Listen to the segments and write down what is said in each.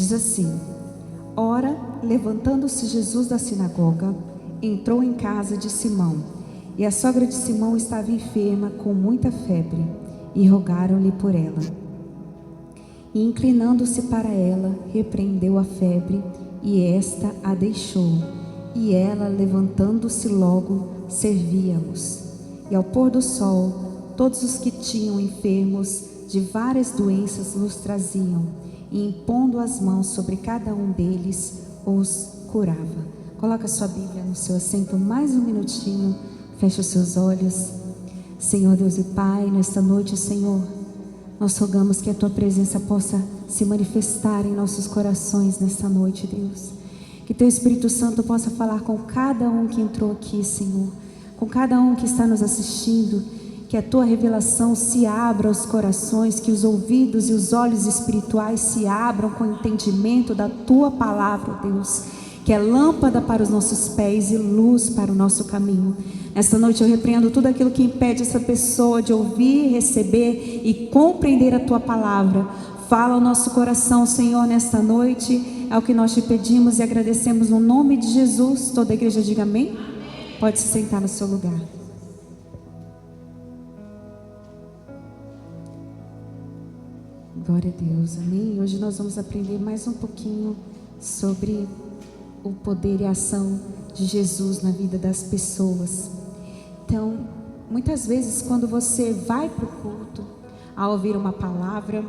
Diz assim: ora, levantando-se Jesus da sinagoga, entrou em casa de Simão, e a sogra de Simão estava enferma com muita febre, e rogaram-lhe por ela. E inclinando-se para ela, repreendeu a febre, e esta a deixou. E ela, levantando-se logo, servia-os. E ao pôr do sol, todos os que tinham enfermos de várias doenças os traziam, e impondo as mãos sobre cada um deles, os curava. Coloca sua Bíblia no seu assento mais um minutinho, feche os seus olhos. Senhor Deus e Pai, nesta noite, Senhor, nós rogamos que a Tua presença possa se manifestar em nossos corações nesta noite, Deus. Que Teu Espírito Santo possa falar com cada um que entrou aqui, Senhor, com cada um que está nos assistindo. Que a Tua revelação se abra aos corações, que os ouvidos e os olhos espirituais se abram com o entendimento da Tua palavra, Deus, que é lâmpada para os nossos pés e luz para o nosso caminho. Nesta noite eu repreendo tudo aquilo que impede essa pessoa de ouvir, receber e compreender a Tua palavra. Fala ao nosso coração, Senhor, nesta noite. É o que nós te pedimos e agradecemos no nome de Jesus. Toda a igreja diga amém. Pode se sentar no seu lugar. Glória a Deus, amém. Hoje nós vamos aprender mais um pouquinho sobre o poder e a ação de Jesus na vida das pessoas. Então, muitas vezes quando você vai para o culto, ao ouvir uma palavra,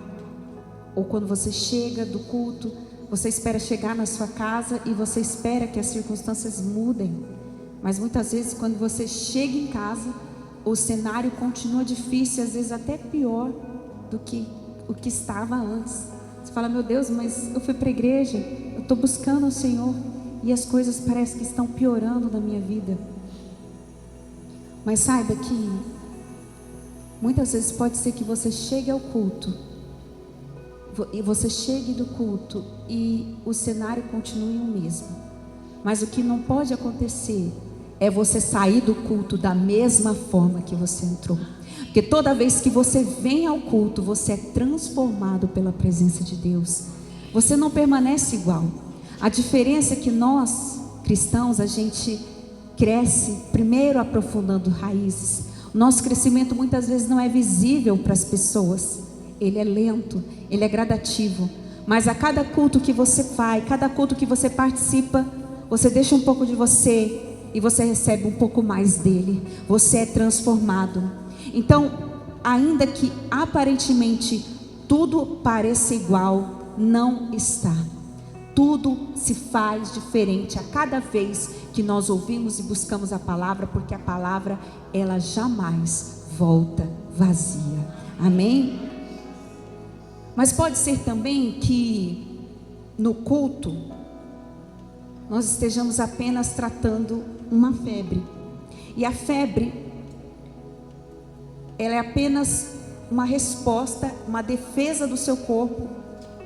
ou quando você chega do culto, você espera chegar na sua casa e você espera que as circunstâncias mudem. Mas muitas vezes quando você chega em casa, o cenário continua difícil, às vezes até pior do que o que estava antes. Você fala: meu Deus, mas eu fui para a igreja, eu estou buscando o Senhor e as coisas parecem que estão piorando na minha vida. Mas saiba que muitas vezes pode ser que você chegue ao culto e você chegue do culto e o cenário continue o mesmo. Mas o que não pode acontecer é você sair do culto da mesma forma que você entrou. Porque toda vez que você vem ao culto, você é transformado pela presença de Deus. Você não permanece igual. A diferença é que nós, cristãos, a gente cresce primeiro aprofundando raízes. O nosso crescimento muitas vezes não é visível para as pessoas. Ele é lento, ele é gradativo. Mas a cada culto que você vai, cada culto que você participa, você deixa um pouco de você e você recebe um pouco mais dele. Você é transformado. Então, ainda que aparentemente tudo pareça igual, não está. Tudo se faz diferente a cada vez que nós ouvimos e buscamos a palavra, porque a palavra, ela jamais volta vazia. Amém? Mas pode ser também que no culto nós estejamos apenas tratando uma febre. E a febre, ela é apenas uma resposta, uma defesa do seu corpo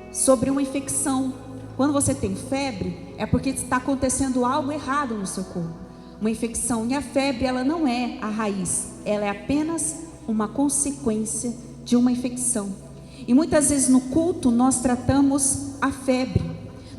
sobre uma infecção. Quando você tem febre, é porque está acontecendo algo errado no seu corpo. Uma infecção. E a febre, ela não é a raiz. Ela é apenas uma consequência de uma infecção. E muitas vezes no culto nós tratamos a febre.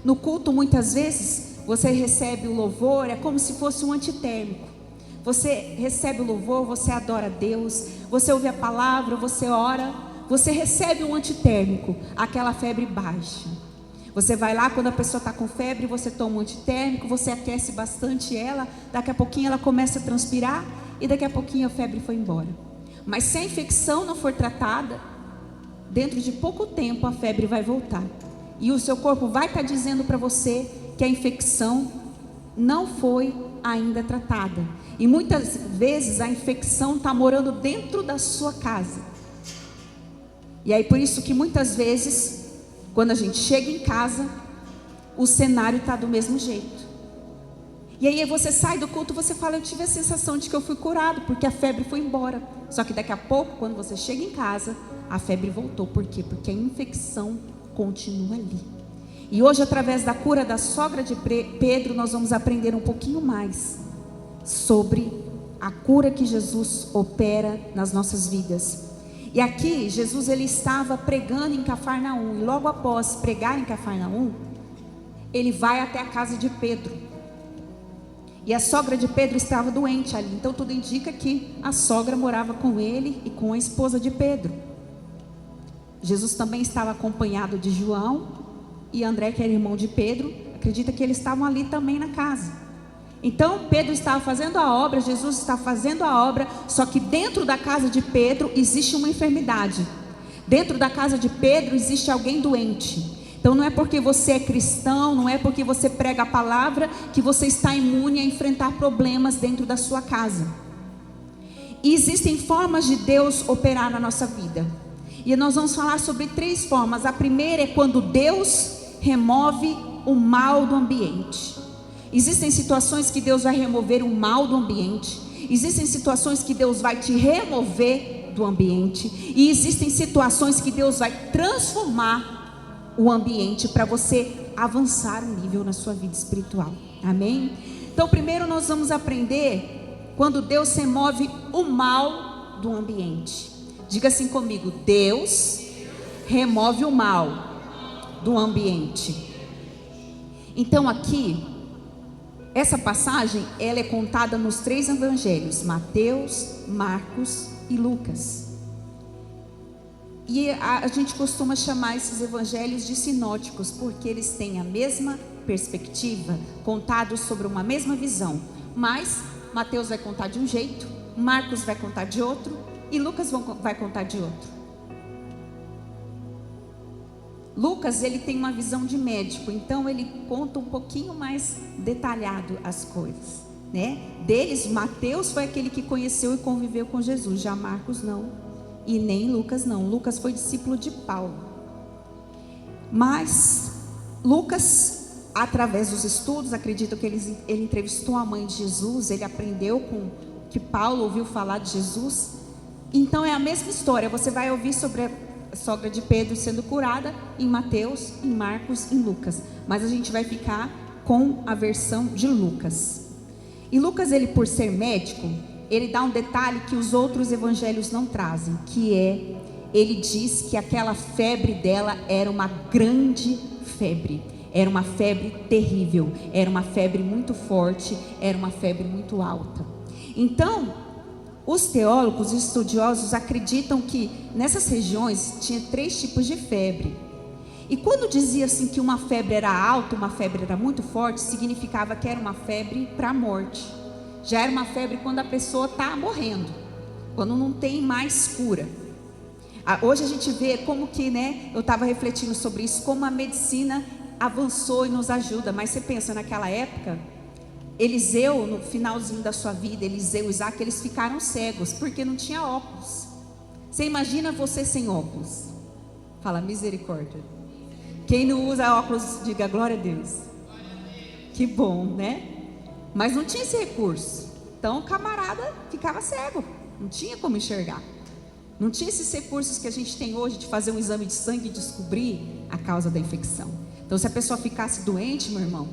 No culto muitas vezes você recebe o louvor, é como se fosse um antitérmico. Você recebe o louvor, você adora a Deus, você ouve a palavra, você ora, você recebe um antitérmico, aquela febre baixa. Você vai lá, quando a pessoa está com febre, você toma um antitérmico, você aquece bastante ela, daqui a pouquinho ela começa a transpirar e daqui a pouquinho a febre foi embora. Mas se a infecção não for tratada, dentro de pouco tempo a febre vai voltar. E o seu corpo vai estar dizendo para você que a infecção não foi ainda tratada. E muitas vezes a infecção está morando dentro da sua casa. E aí por isso que muitas vezes, quando a gente chega em casa, o cenário está do mesmo jeito. E aí você sai do culto, você fala: eu tive a sensação de que eu fui curado, porque a febre foi embora. Só que daqui a pouco, quando você chega em casa, a febre voltou. Por quê? Porque a infecção continua ali. E hoje, através da cura da sogra de Pedro, nós vamos aprender um pouquinho mais sobre a cura que Jesus opera nas nossas vidas. E aqui Jesus ele estava pregando em Cafarnaum, e logo após pregar em Cafarnaum, ele vai até a casa de Pedro. E a sogra de Pedro estava doente ali, então tudo indica que a sogra morava com ele e com a esposa de Pedro. Jesus também estava acompanhado de João e André, que era irmão de Pedro. Acredita que eles estavam ali também na casa. Então Pedro estava fazendo a obra, Jesus estava fazendo a obra, só que dentro da casa de Pedro existe uma enfermidade. Dentro da casa de Pedro existe alguém doente. Então não é porque você é cristão, não é porque você prega a palavra que você está imune a enfrentar problemas dentro da sua casa. E existem formas de Deus operar na nossa vida. E nós vamos falar sobre 3 formas. A primeira é quando Deus remove o mal do ambiente. Existem situações que Deus vai remover o mal do ambiente. Existem situações que Deus vai te remover do ambiente. E existem situações que Deus vai transformar o ambiente para você avançar um nível na sua vida espiritual. Amém? Então primeiro nós vamos aprender quando Deus remove o mal do ambiente. Diga assim comigo: Deus remove o mal do ambiente. Então aqui, essa passagem, ela é contada nos 3 evangelhos, Mateus, Marcos e Lucas. E a gente costuma chamar esses evangelhos de sinóticos, porque eles têm a mesma perspectiva, contados sobre uma mesma visão. Mas Mateus vai contar de um jeito, Marcos vai contar de outro e Lucas vai contar de outro. Lucas, ele tem uma visão de médico, então ele conta um pouquinho mais detalhado as coisas, né? Deles, Mateus foi aquele que conheceu e conviveu com Jesus, já Marcos não, e nem Lucas não. Lucas foi discípulo de Paulo. Mas Lucas, através dos estudos, acredito que ele entrevistou a mãe de Jesus, ele aprendeu com o que Paulo ouviu falar de Jesus. Então é a mesma história, você vai ouvir sobre a sogra de Pedro sendo curada em Mateus, em Marcos, em Lucas, mas a gente vai ficar com a versão de Lucas. E Lucas, ele por ser médico, ele dá um detalhe que os outros evangelhos não trazem, que é, ele diz que aquela febre dela era uma grande febre, era uma febre terrível, era uma febre muito forte, era uma febre muito alta. Então os teólogos e estudiosos acreditam que nessas regiões tinha 3 tipos de febre. E quando dizia assim que uma febre era alta, uma febre era muito forte, significava que era uma febre para a morte. Já era uma febre quando a pessoa está morrendo, quando não tem mais cura. Hoje a gente vê como que, né, eu estava refletindo sobre isso, como a medicina avançou e nos ajuda. Mas você pensa, naquela época, Eliseu, no finalzinho da sua vida, Eliseu e Isaac, eles ficaram cegos, porque não tinha óculos. Você imagina você sem óculos? Fala, misericórdia. Quem não usa óculos, diga glória a Deus. Que bom, né? Mas não tinha esse recurso. Então o camarada ficava cego, não tinha como enxergar. Não tinha esses recursos que a gente tem hoje de fazer um exame de sangue e descobrir a causa da infecção. Então se a pessoa ficasse doente, meu irmão,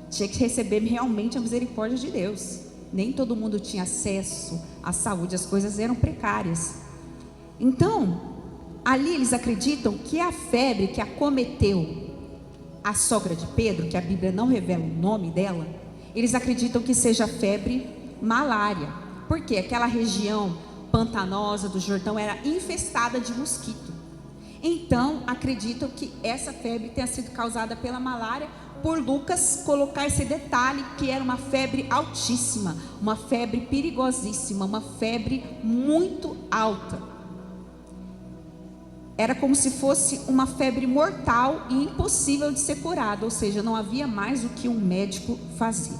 tinha que receber realmente a misericórdia de Deus. Nem todo mundo tinha acesso à saúde, as coisas eram precárias. Então, ali eles acreditam que a febre que acometeu a sogra de Pedro, que a Bíblia não revela o nome dela, eles acreditam que seja febre malária. Porque aquela região pantanosa do Jordão era infestada de mosquito. Então, acreditam que essa febre tenha sido causada pela malária, por Lucas colocar esse detalhe que era uma febre altíssima, uma febre perigosíssima, uma febre muito alta. Era como se fosse uma febre mortal e impossível de ser curada, ou seja, não havia mais o que um médico fazer.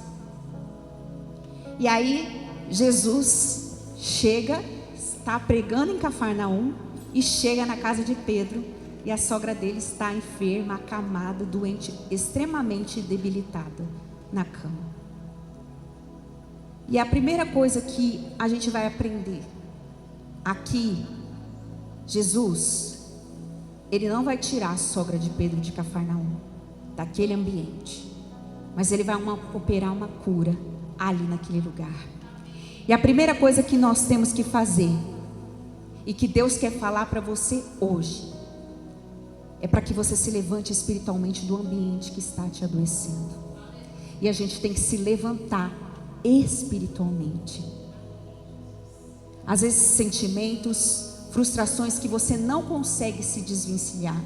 E aí Jesus chega, está pregando em Cafarnaum e chega na casa de Pedro. E a sogra dele está enferma, acamada, doente, extremamente debilitada na cama. E a primeira coisa que a gente vai aprender aqui, Jesus, ele não vai tirar a sogra de Pedro de Cafarnaum, daquele ambiente, mas ele vai operar uma cura ali naquele lugar. E a primeira coisa que nós temos que fazer e que Deus quer falar para você hoje, é para que você se levante espiritualmente do ambiente que está te adoecendo. E a gente tem que se levantar espiritualmente. Às vezes sentimentos, frustrações que você não consegue se desvencilhar,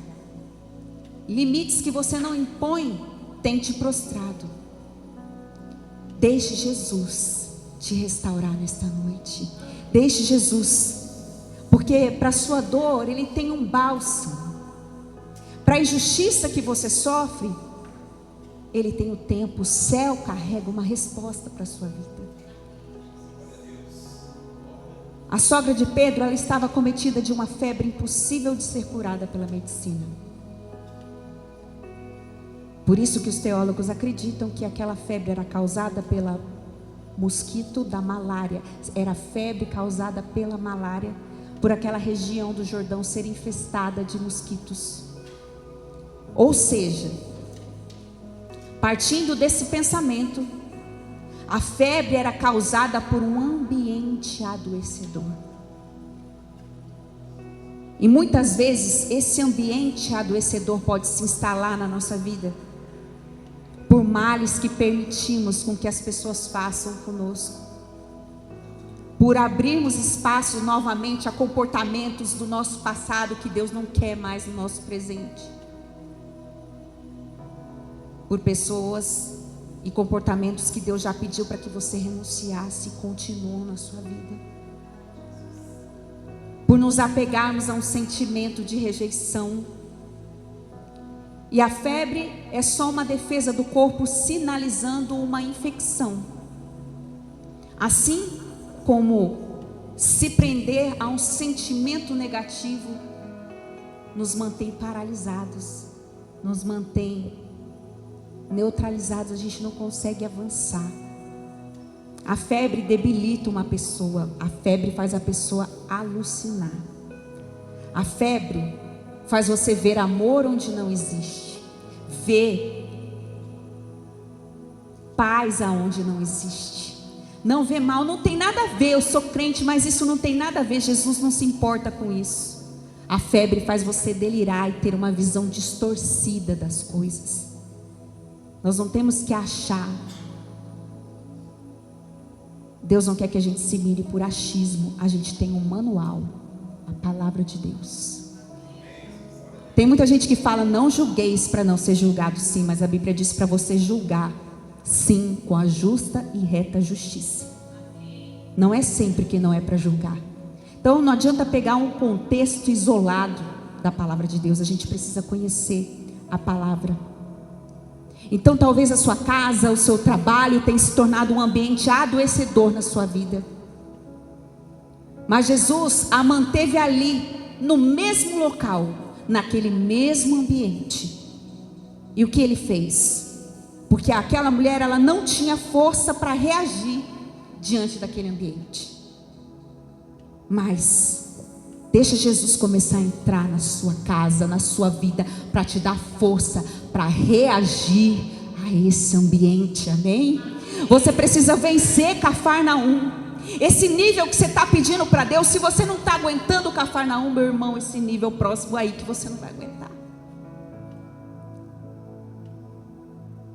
limites que você não impõe, tem te prostrado. Deixe Jesus te restaurar nesta noite. Deixe Jesus, porque para a sua dor Ele tem um bálsamo. Para a injustiça que você sofre, Ele tem o tempo. O céu carrega uma resposta para a sua vida. A sogra de Pedro, ela estava acometida de uma febre impossível de ser curada pela medicina. Por isso que os teólogos acreditam que aquela febre era causada pela mosquito da malária. Era febre causada pela malária, por aquela região do Jordão ser infestada de mosquitos. Ou seja, partindo desse pensamento, a febre era causada por um ambiente adoecedor. E muitas vezes esse ambiente adoecedor pode se instalar na nossa vida por males que permitimos com que as pessoas façam conosco, por abrirmos espaço novamente a comportamentos do nosso passado que Deus não quer mais no nosso presente, por pessoas e comportamentos que Deus já pediu para que você renunciasse e continuam na sua vida, por nos apegarmos a um sentimento de rejeição. E a febre é só uma defesa do corpo sinalizando uma infecção. Assim como se prender a um sentimento negativo nos mantém paralisados, nos mantém neutralizados, a gente não consegue avançar. A febre debilita uma pessoa, a febre faz a pessoa alucinar. A febre faz você ver amor onde não existe, ver paz aonde não existe, não vê mal. Não tem nada a ver, eu sou crente, mas isso não tem nada a ver, Jesus não se importa com isso. A febre faz você delirar e ter uma visão distorcida das coisas. Nós não temos que achar. Deus não quer que a gente se mire por achismo. A gente tem um manual, a palavra de Deus. Tem muita gente que fala: não julgueis para não ser julgado. Sim, mas a Bíblia diz para você julgar, sim, com a justa e reta justiça. Não é sempre que não é para julgar. Então não adianta pegar um contexto isolado da palavra de Deus. A gente precisa conhecer a palavra. Então talvez a sua casa, o seu trabalho tenha se tornado um ambiente adoecedor na sua vida, mas Jesus a manteve ali, no mesmo local, naquele mesmo ambiente. E o que Ele fez? Porque aquela mulher, ela não tinha força para reagir diante daquele ambiente. Mas deixa Jesus começar a entrar na sua casa, na sua vida, para te dar força para reagir a esse ambiente. Amém? Você precisa vencer Cafarnaum. Esse nível que você está pedindo para Deus, se você não está aguentando o Cafarnaum, meu irmão, esse nível próximo aí que você não vai aguentar.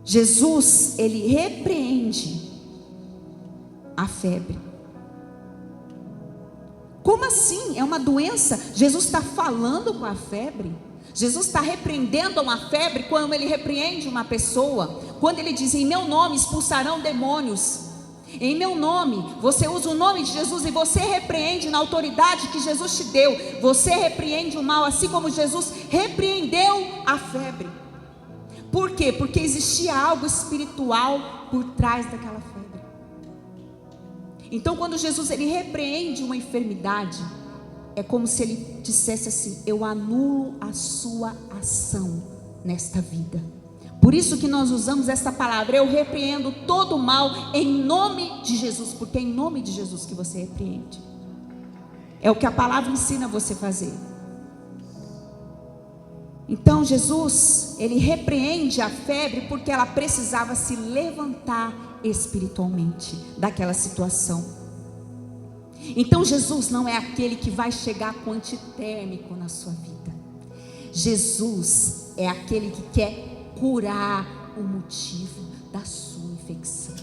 Jesus, Ele repreende a febre. Como assim? É uma doença? Jesus está falando com a febre? Jesus está repreendendo uma febre quando Ele repreende uma pessoa? Quando Ele diz: em meu nome expulsarão demônios. Em meu nome, você usa o nome de Jesus e você repreende na autoridade que Jesus te deu. Você repreende o mal, assim como Jesus repreendeu a febre. Por quê? Porque existia algo espiritual por trás daquela febre. Então quando Jesus ele repreende uma enfermidade, é como se Ele dissesse assim: eu anulo a sua ação nesta vida. Por isso que nós usamos esta palavra: eu repreendo todo o mal em nome de Jesus, porque é em nome de Jesus que você repreende. É o que a palavra ensina você a fazer. Então Jesus, Ele repreende a febre porque ela precisava se levantar espiritualmente daquela situação. Então Jesus não é aquele que vai chegar com antitérmico na sua vida. Jesus é aquele que quer curar o motivo da sua infecção.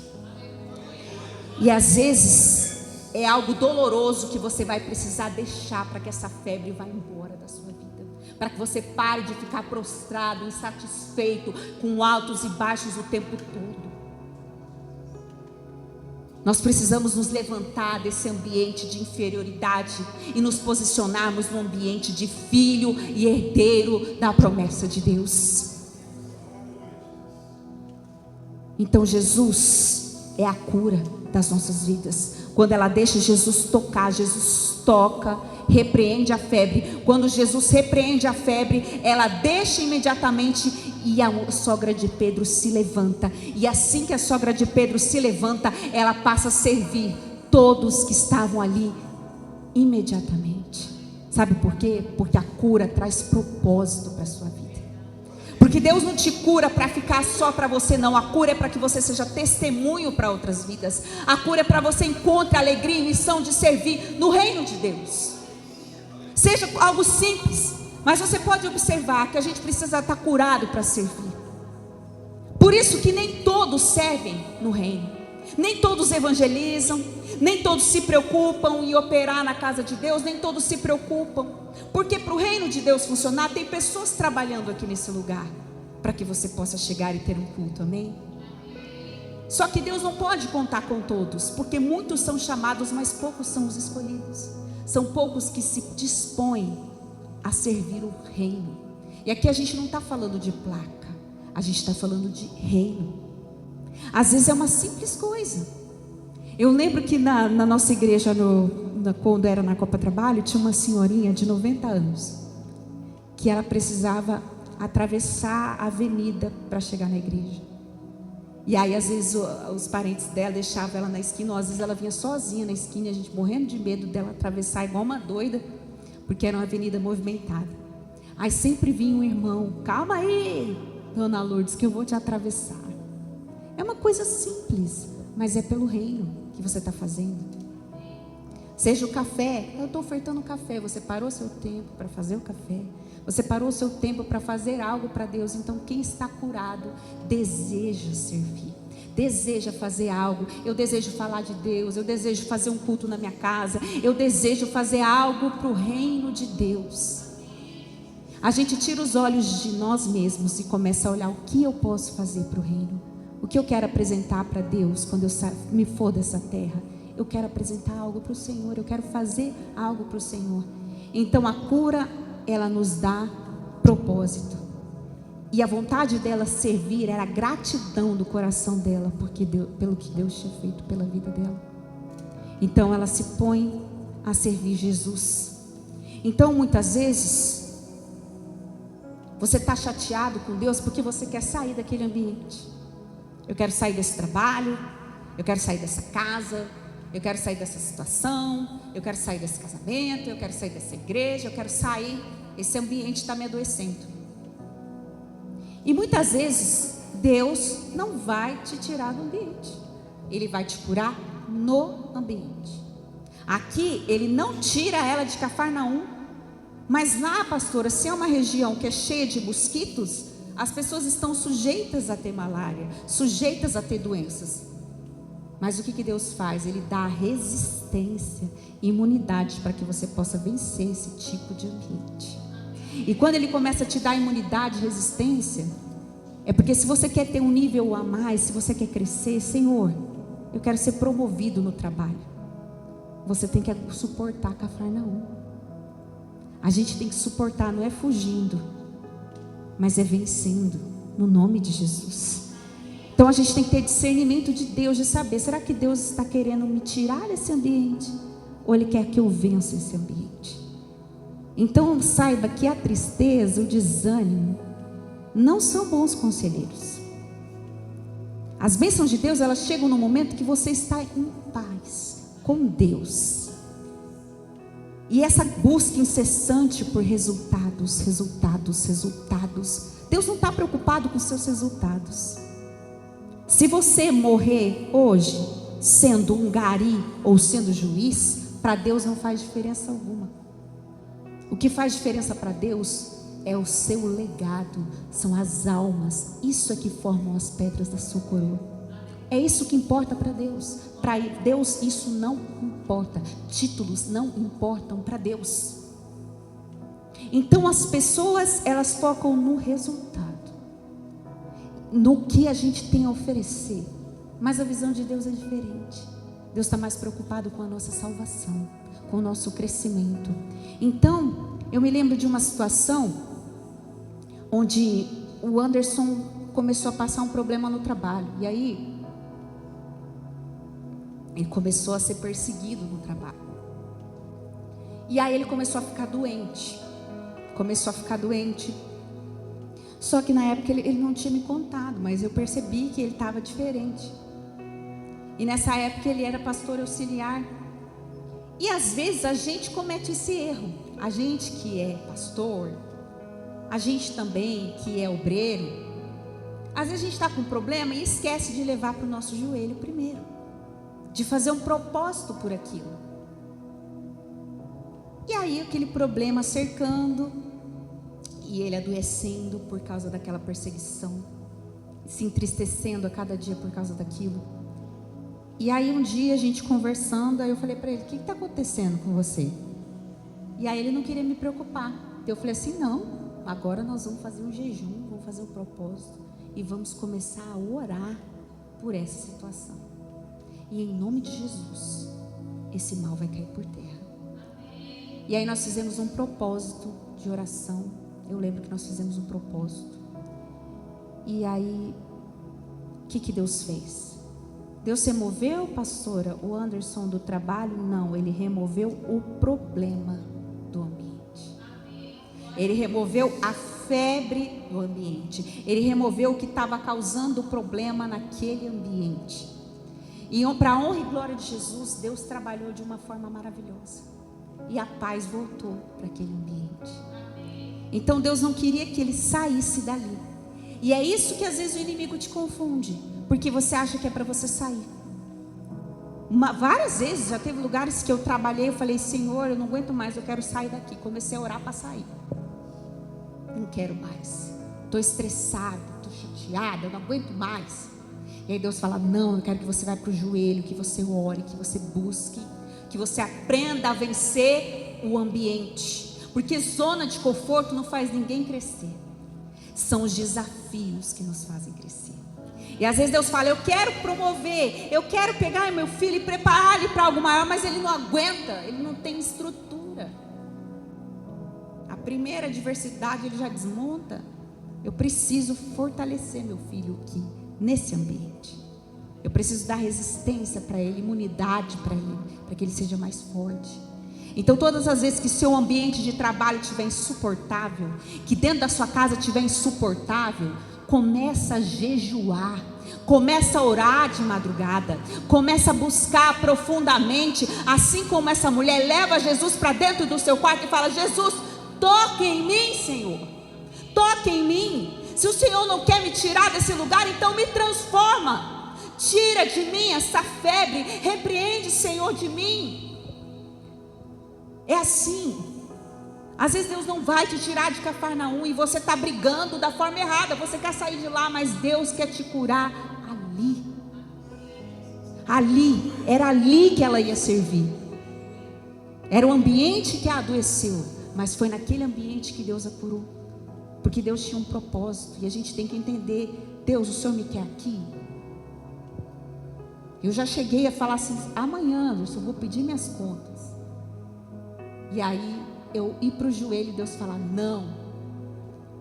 E às vezes é algo doloroso que você vai precisar deixar para que essa febre vá embora da sua vida, para que você pare de ficar prostrado, insatisfeito, com altos e baixos o tempo todo. Nós precisamos nos levantar desse ambiente de inferioridade e nos posicionarmos no ambiente de filho e herdeiro da promessa de Deus. Então Jesus é a cura das nossas vidas. Quando ela deixa Jesus tocar, Jesus toca, repreende a febre. Quando Jesus repreende a febre, ela deixa imediatamente e a sogra de Pedro se levanta. E assim que a sogra de Pedro se levanta, ela passa a servir todos que estavam ali imediatamente. Sabe por quê? Porque a cura traz propósito para a sua vida. Porque Deus não te cura para ficar só para você, não. A cura é para que você seja testemunho para outras vidas. A cura é para você encontre alegria e missão de servir no reino de Deus. Seja algo simples, mas você pode observar que a gente precisa estar curado para servir. Por isso que nem todos servem no reino, nem todos evangelizam, nem todos se preocupam em operar na casa de Deus, nem todos se preocupam, porque para o reino de Deus funcionar, tem pessoas trabalhando aqui nesse lugar, para que você possa chegar e ter um culto, amém? Só que Deus não pode contar com todos, porque muitos são chamados, mas poucos são os escolhidos. São poucos que se dispõem a servir o reino. E aqui a gente não está falando de placa, a gente está falando de reino. Às vezes é uma simples coisa. Eu lembro que na nossa igreja, quando era na Copa Trabalho, tinha uma senhorinha de 90 anos, que ela precisava atravessar a avenida para chegar na igreja. E aí às vezes os parentes dela deixavam ela na esquina, ou às vezes ela vinha sozinha na esquina, a gente morrendo de medo dela atravessar igual uma doida, porque era uma avenida movimentada. Aí sempre vinha um irmão: calma aí, dona Lourdes, que eu vou te atravessar. É uma coisa simples, mas é pelo reino que você está fazendo. Seja o café, eu estou ofertando café, você parou seu tempo para fazer o café, você parou seu tempo para fazer algo para Deus. Então quem está curado deseja servir, deseja fazer algo. Eu desejo falar de Deus, eu desejo fazer um culto na minha casa, eu desejo fazer algo para o reino de Deus. A gente tira os olhos de nós mesmos e começa a olhar: o que eu posso fazer para o reino? O que eu quero apresentar para Deus quando eu me for dessa terra? Eu quero apresentar algo para o Senhor, eu quero fazer algo para o Senhor. Então a cura, ela nos dá propósito. E a vontade dela servir era a gratidão do coração dela, porque pelo que Deus tinha feito pela vida dela. Então ela se põe a servir Jesus. Então muitas vezes você está chateado com Deus porque você quer sair daquele ambiente. Eu quero sair desse trabalho, eu quero sair dessa casa, eu quero sair dessa situação, eu quero sair desse casamento, eu quero sair dessa igreja, eu quero sair, esse ambiente está me adoecendo. E muitas vezes Deus não vai te tirar do ambiente, Ele vai te curar no ambiente. Aqui Ele não tira ela de Cafarnaum, mas lá, pastora, se é uma região que é cheia de mosquitos, as pessoas estão sujeitas a ter malária, sujeitas a ter doenças. Mas o que Deus faz? Ele dá resistência, imunidade para que você possa vencer esse tipo de ambiente. E quando Ele começa a te dar imunidade, resistência, é porque se você quer ter um nível a mais, se você quer crescer: Senhor, eu quero ser promovido no trabalho. Você tem que suportar Cafarnaum. A gente tem que suportar, não é fugindo, mas é vencendo, no nome de Jesus. Então a gente tem que ter discernimento de Deus, de saber: será que Deus está querendo me tirar desse ambiente? Ou Ele quer que eu vença esse ambiente? Então saiba que a tristeza, o desânimo, não são bons conselheiros. As bênçãos de Deus, elas chegam no momento que você está em paz com Deus. E essa busca incessante por resultados. Deus não está preocupado com os seus resultados. Se você morrer hoje sendo um gari ou sendo juiz, para Deus não faz diferença alguma. O que faz diferença para Deus é o seu legado, são as almas. Isso é que formam as pedras da sua coroa. É isso que importa para Deus. Para Deus isso não importa. Títulos não importam para Deus. Então as pessoas, elas focam no resultado, no que a gente tem a oferecer. Mas a visão de Deus é diferente. Deus está mais preocupado com a nossa salvação, com o nosso crescimento. Então, eu me lembro de uma situação onde o Anderson começou a passar um problema no trabalho. E aí, ele começou a ser perseguido no trabalho. E aí ele começou a ficar doente. Só que na época ele não tinha me contado, mas eu percebi que ele estava diferente. E nessa época ele era pastor auxiliar. E às vezes a gente comete esse erro. A gente que é pastor, a gente também que é obreiro, às vezes a gente está com um problema e esquece de levar para o nosso joelho primeiro, de fazer um propósito por aquilo. E aí aquele problema cercando, e ele adoecendo por causa daquela perseguição, se entristecendo a cada dia por causa daquilo. E aí um dia a gente conversando, aí eu falei para ele: o que está acontecendo com você? E aí ele não queria me preocupar. Eu falei assim: não, agora nós vamos fazer um jejum, vamos fazer um propósito e vamos começar a orar por essa situação. E em nome de Jesus, esse mal vai cair por terra. E aí nós fizemos um propósito de oração. Eu lembro que nós fizemos um propósito. E aí, o que Deus fez? Deus removeu, pastora, o Anderson do trabalho? Não, Ele removeu o problema do ambiente. Ele removeu a febre do ambiente. Ele removeu o que estava causando o problema naquele ambiente. E para a honra e glória de Jesus, Deus trabalhou de uma forma maravilhosa. E a paz voltou para aquele ambiente. Então Deus não queria que ele saísse dali. E é isso que às vezes o inimigo te confunde, porque você acha que é para você sair. Várias vezes, já teve lugares que eu trabalhei, eu falei: Senhor, eu não aguento mais, eu quero sair daqui. Comecei a orar para sair. Não quero mais, estou estressada, estou chateada, eu não aguento mais. E aí Deus fala: não, eu quero que você vá para o joelho, que você ore, que você busque, que você aprenda a vencer o ambiente. Porque zona de conforto não faz ninguém crescer. São os desafios que nos fazem crescer. E às vezes Deus fala: eu quero promover, eu quero pegar meu filho e preparar ele para algo maior, mas ele não aguenta, ele não tem estrutura. A primeira adversidade ele já desmonta. Eu preciso fortalecer meu filho aqui, nesse ambiente. Eu preciso dar resistência para ele, imunidade para ele, para que ele seja mais forte. Então todas as vezes que seu ambiente de trabalho estiver insuportável, que dentro da sua casa estiver insuportável, começa a jejuar, começa a orar de madrugada, começa a buscar profundamente, assim como essa mulher leva Jesus para dentro do seu quarto e fala: Jesus, toque em mim, Senhor, toque em mim. Se o Senhor não quer me tirar desse lugar, então me transforma, tira de mim essa febre, repreende, Senhor, de mim. É assim. Às vezes Deus não vai te tirar de Cafarnaum e você está brigando da forma errada. Você quer sair de lá, mas Deus quer te curar ali. Ali, era ali que ela ia servir. Era o ambiente que a adoeceu, mas foi naquele ambiente que Deus a curou. Porque Deus tinha um propósito e a gente tem que entender: Deus, o Senhor me quer aqui? Eu já cheguei a falar assim: amanhã eu vou pedir minhas contas. E aí eu ir para o joelho e Deus falar: não.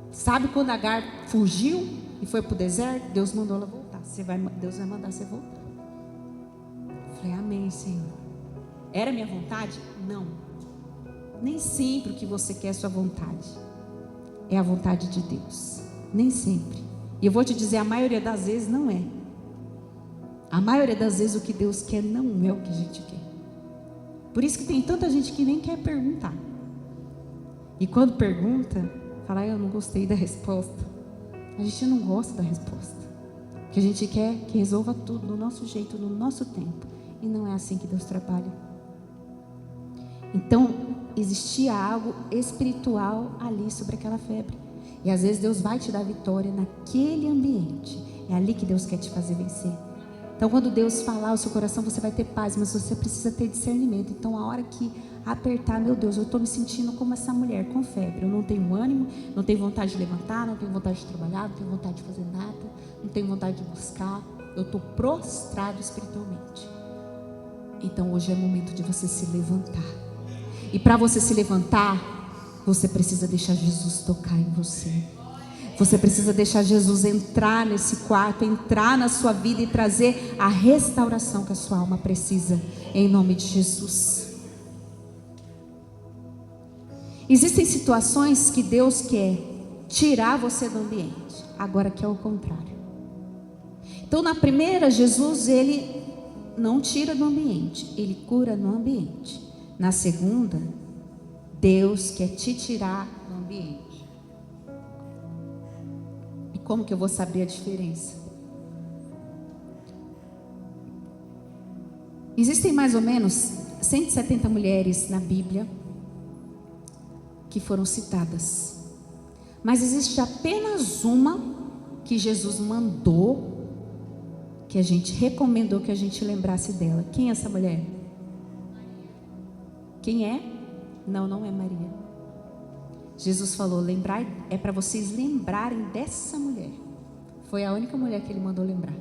Sabe quando Agar fugiu e foi para o deserto? Deus mandou ela voltar. Deus vai mandar você voltar. Eu falei: amém, Senhor. Era minha vontade? Não. Nem sempre o que você quer é sua vontade. É a vontade de Deus. Nem sempre. E eu vou te dizer, a maioria das vezes não é. A maioria das vezes o que Deus quer não é o que a gente quer. Por isso que tem tanta gente que nem quer perguntar. E quando pergunta, fala: eu não gostei da resposta. A gente não gosta da resposta. Porque a gente quer que resolva tudo do nosso jeito, no nosso tempo. E não é assim que Deus trabalha. Então, existia algo espiritual ali sobre aquela febre. E às vezes Deus vai te dar vitória naquele ambiente. É ali que Deus quer te fazer vencer. Então, quando Deus falar ao seu coração, você vai ter paz, mas você precisa ter discernimento. Então, a hora que apertar, meu Deus, eu estou me sentindo como essa mulher com febre. Eu não tenho ânimo, não tenho vontade de levantar, não tenho vontade de trabalhar, não tenho vontade de fazer nada, não tenho vontade de buscar. Eu estou prostrado espiritualmente. Então, hoje é o momento de você se levantar. E para você se levantar, você precisa deixar Jesus tocar em você. Você precisa deixar Jesus entrar nesse quarto, entrar na sua vida e trazer a restauração que a sua alma precisa, em nome de Jesus. Existem situações que Deus quer tirar você do ambiente, agora que é o contrário. Então, na primeira, Jesus, ele não tira do ambiente, ele cura no ambiente. Na segunda, Deus quer te tirar do ambiente. E como que eu vou saber a diferença? Existem mais ou menos 170 mulheres na Bíblia que foram citadas. Mas existe apenas uma que Jesus mandou, que a gente recomendou que a gente lembrasse dela. Quem é essa mulher? Quem é? Não, não é Maria. Jesus falou, lembrar, é para vocês lembrarem dessa mulher. Foi a única mulher que ele mandou lembrar.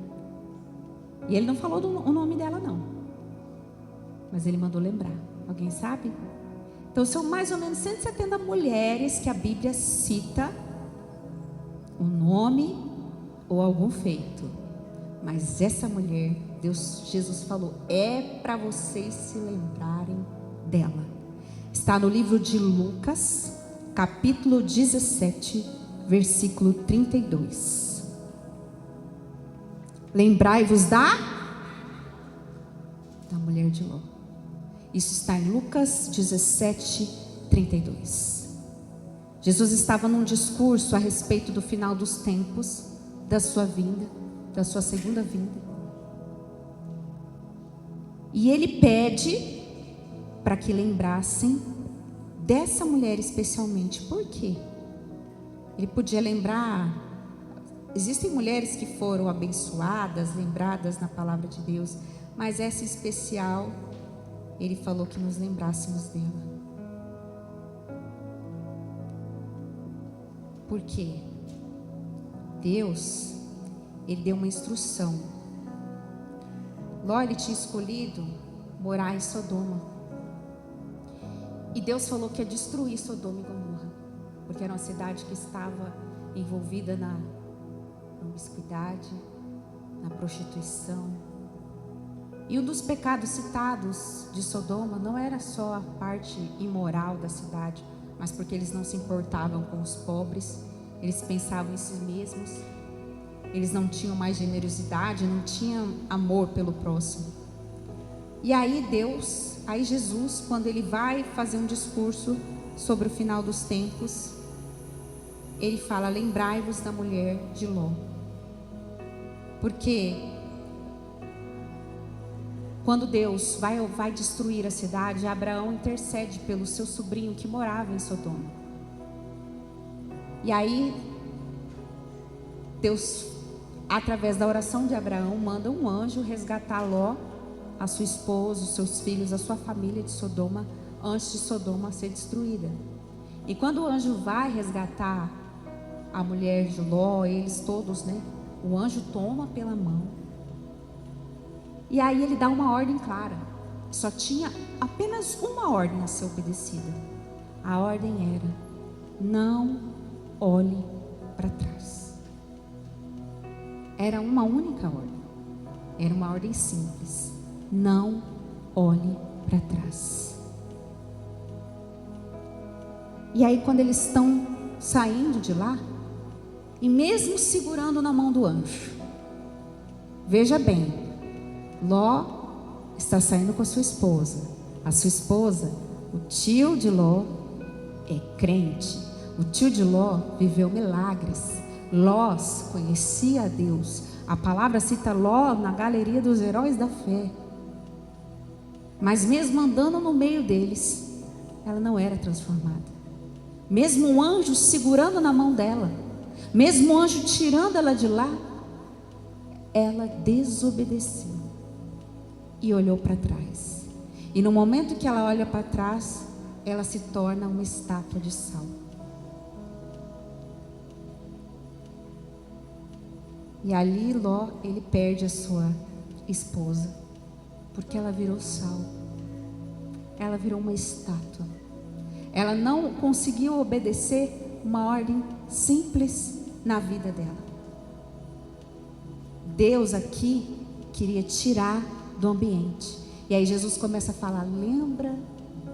E ele não falou o nome dela não, mas ele mandou lembrar. Alguém sabe? Então são mais ou menos 170 mulheres que a Bíblia cita um nome ou algum feito. Mas essa mulher, Jesus falou, é para vocês se lembrarem dela. Está no livro de Lucas, capítulo 17, versículo 32. Lembrai-vos da mulher de Ló. Isso está em Lucas 17, 32. Jesus estava num discurso a respeito do final dos tempos, da sua vinda, da sua segunda vinda. E ele pede para que lembrassem dessa mulher especialmente. Por quê? Ele podia lembrar. Existem mulheres que foram abençoadas, lembradas na palavra de Deus, mas essa especial, ele falou que nos lembrássemos dela. Por quê? Deus, ele deu uma instrução. Ló, ele tinha escolhido morar em Sodoma. E Deus falou que ia destruir Sodoma e Gomorra, porque era uma cidade que estava envolvida na promiscuidade, na prostituição. E um dos pecados citados de Sodoma não era só a parte imoral da cidade, mas porque eles não se importavam com os pobres, eles pensavam em si mesmos, eles não tinham mais generosidade, não tinham amor pelo próximo. E aí Jesus, quando ele vai fazer um discurso sobre o final dos tempos, ele fala, lembrai-vos da mulher de Ló. Porque quando Deus vai destruir a cidade, Abraão intercede pelo seu sobrinho que morava em Sodoma. E aí Deus, através da oração de Abraão, manda um anjo resgatar Ló, a sua esposa, os seus filhos, a sua família de Sodoma, antes de Sodoma ser destruída. E quando o anjo vai resgatar a mulher de Ló, eles todos, né? O anjo toma pela mão. E aí ele dá uma ordem clara. Só tinha apenas uma ordem a ser obedecida. A ordem era: não olhe para trás. Era uma única ordem. Era uma ordem simples. Não olhe para trás. E aí quando eles estão saindo de lá, e mesmo segurando na mão do anjo, veja bem, Ló está saindo com a sua esposa. A sua esposa, o tio de Ló, é crente. O tio de Ló viveu milagres. Ló conhecia a Deus. A palavra cita Ló na galeria dos heróis da fé. Mas mesmo andando no meio deles, ela não era transformada. Mesmo o anjo segurando na mão dela, mesmo o anjo tirando ela de lá, ela desobedeceu e olhou para trás. E no momento que ela olha para trás, ela se torna uma estátua de sal. E ali Ló, ele perde a sua esposa, porque ela virou sal. Ela virou uma estátua. Ela não conseguiu obedecer uma ordem simples na vida dela. Deus aqui queria tirar do ambiente. E aí Jesus começa a falar: lembra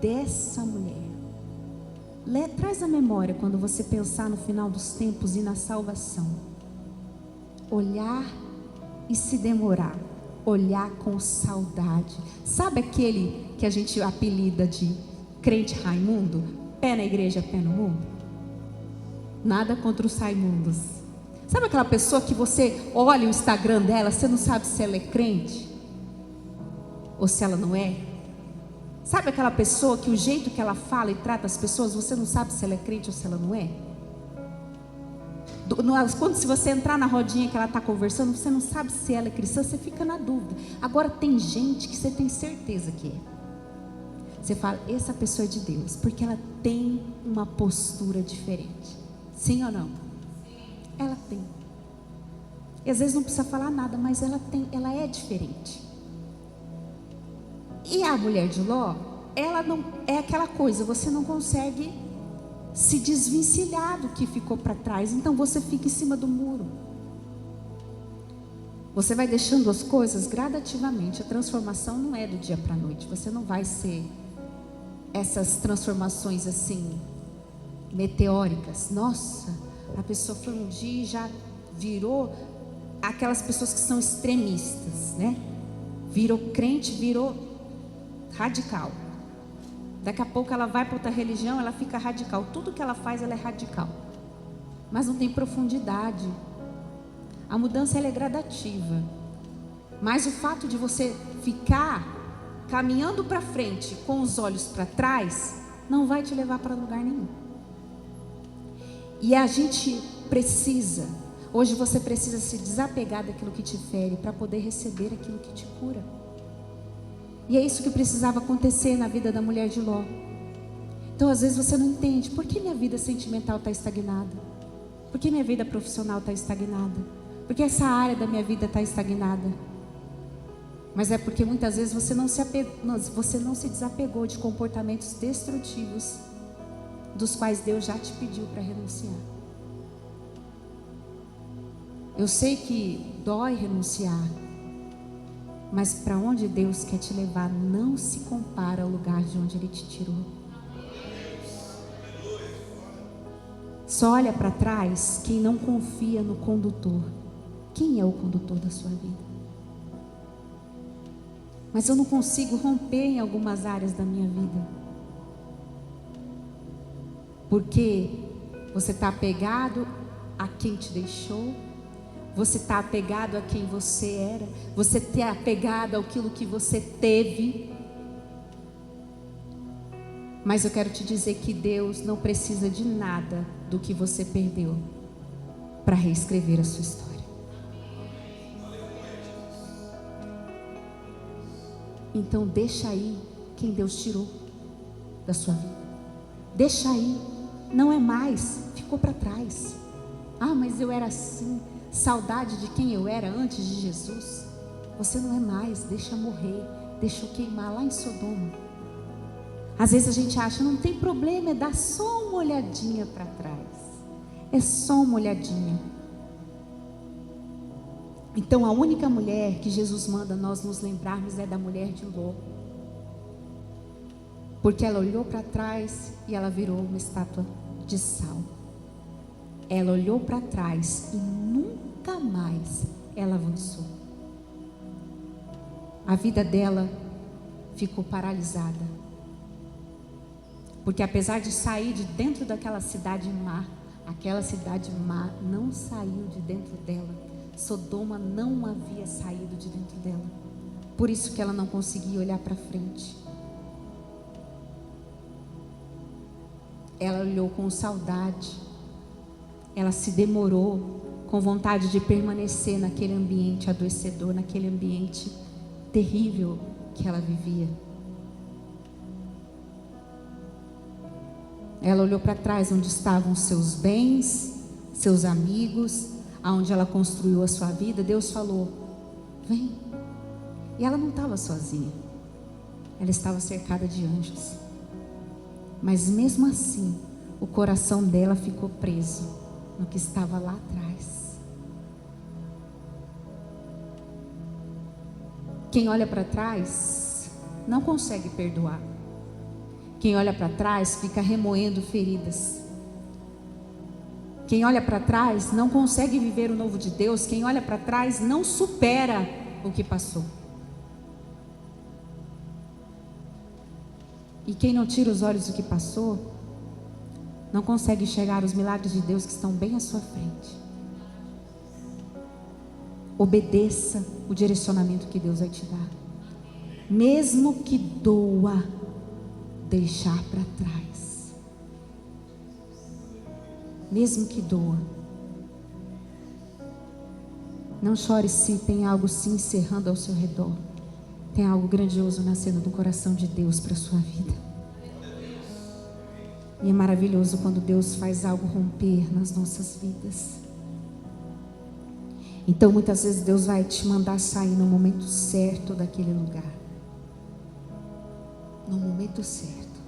dessa mulher. Traz a memória quando você pensar no final dos tempos e na salvação. Olhar e se demorar. Olhar com saudade. Sabe aquele que a gente apelida de crente Raimundo? Pé na igreja, pé no mundo? Nada contra os Raimundos. Sabe aquela pessoa que você olha o Instagram dela, você não sabe se ela é crente ou se ela não é? Sabe aquela pessoa que o jeito que ela fala e trata as pessoas, você não sabe se ela é crente ou se ela não é? Quando se você entrar na rodinha que ela está conversando, você não sabe se ela é cristã, você fica na dúvida. Agora tem gente que você tem certeza que é. Você fala, essa pessoa é de Deus, porque ela tem uma postura diferente. Sim ou não? Ela tem. E às vezes não precisa falar nada, mas ela tem, ela é diferente. E a mulher de Ló, ela não é aquela coisa, você não consegue se desvencilhar do que ficou para trás, então você fica em cima do muro. Você vai deixando as coisas gradativamente. A transformação não é do dia para a noite. Você não vai ser essas transformações assim meteóricas. Nossa, a pessoa foi um dia e já virou aquelas pessoas que são extremistas, né? Virou crente, virou radical. Daqui a pouco ela vai para outra religião, ela fica radical. Tudo que ela faz, ela é radical. Mas não tem profundidade. A mudança, ela é gradativa. Mas o fato de você ficar caminhando para frente com os olhos para trás, não vai te levar para lugar nenhum. E a gente precisa, hoje você precisa se desapegar daquilo que te fere para poder receber aquilo que te cura. E é isso que precisava acontecer na vida da mulher de Ló. Então às vezes você não entende, por que minha vida sentimental está estagnada? Por que minha vida profissional está estagnada? Por que essa área da minha vida está estagnada? Mas é porque muitas vezes você não se desapegou de comportamentos destrutivos, dos quais Deus já te pediu para renunciar. Eu sei que dói renunciar, mas para onde Deus quer te levar não se compara ao lugar de onde Ele te tirou. Só olha para trás quem não confia no condutor. Quem é o condutor da sua vida? Mas eu não consigo romper em algumas áreas da minha vida, porque você está apegado a quem te deixou, você está apegado a quem você era, você está apegado àquilo que você teve. Mas eu quero te dizer que Deus não precisa de nada do que você perdeu para reescrever a sua história. Então deixa aí quem Deus tirou da sua vida. Deixa aí, não é mais, ficou para trás. Ah, mas eu era assim, saudade de quem eu era antes de Jesus. Você não é mais, deixa morrer, deixa queimar lá em Sodoma. Às vezes a gente acha, não tem problema, é dar só uma olhadinha para trás. É só uma olhadinha. Então a única mulher que Jesus manda nós nos lembrarmos é da mulher de Ló. Porque ela olhou para trás e ela virou uma estátua de sal. Ela olhou para trás e nunca mais ela avançou. A vida dela ficou paralisada. Porque apesar de sair de dentro daquela cidade má, aquela cidade má não saiu de dentro dela. Sodoma não havia saído de dentro dela. Por isso que ela não conseguia olhar para frente. ela olhou com saudade, ela se demorou com vontade de permanecer naquele ambiente adoecedor, naquele ambiente terrível que ela vivia. Ela olhou para trás onde estavam seus bens, seus amigos, aonde ela construiu a sua vida. Deus falou: vem. E ela não estava sozinha, ela estava cercada de anjos. Mas mesmo assim, o coração dela ficou preso no que estava lá atrás. Quem olha para trás não consegue perdoar. Quem olha para trás fica remoendo feridas. Quem olha para trás não consegue viver o novo de Deus. Quem olha para trás não supera o que passou. E quem não tira os olhos do que passou, não consegue enxergar os milagres de Deus que estão bem à sua frente. Obedeça o direcionamento que Deus vai te dar. Mesmo que doa deixar para trás. Mesmo que doa. Não chore se tem algo se encerrando ao seu redor. Tem algo grandioso nascendo do coração de Deus para a sua vida. E é maravilhoso quando Deus faz algo romper nas nossas vidas. Então muitas vezes Deus vai te mandar sair no momento certo daquele lugar. No momento certo.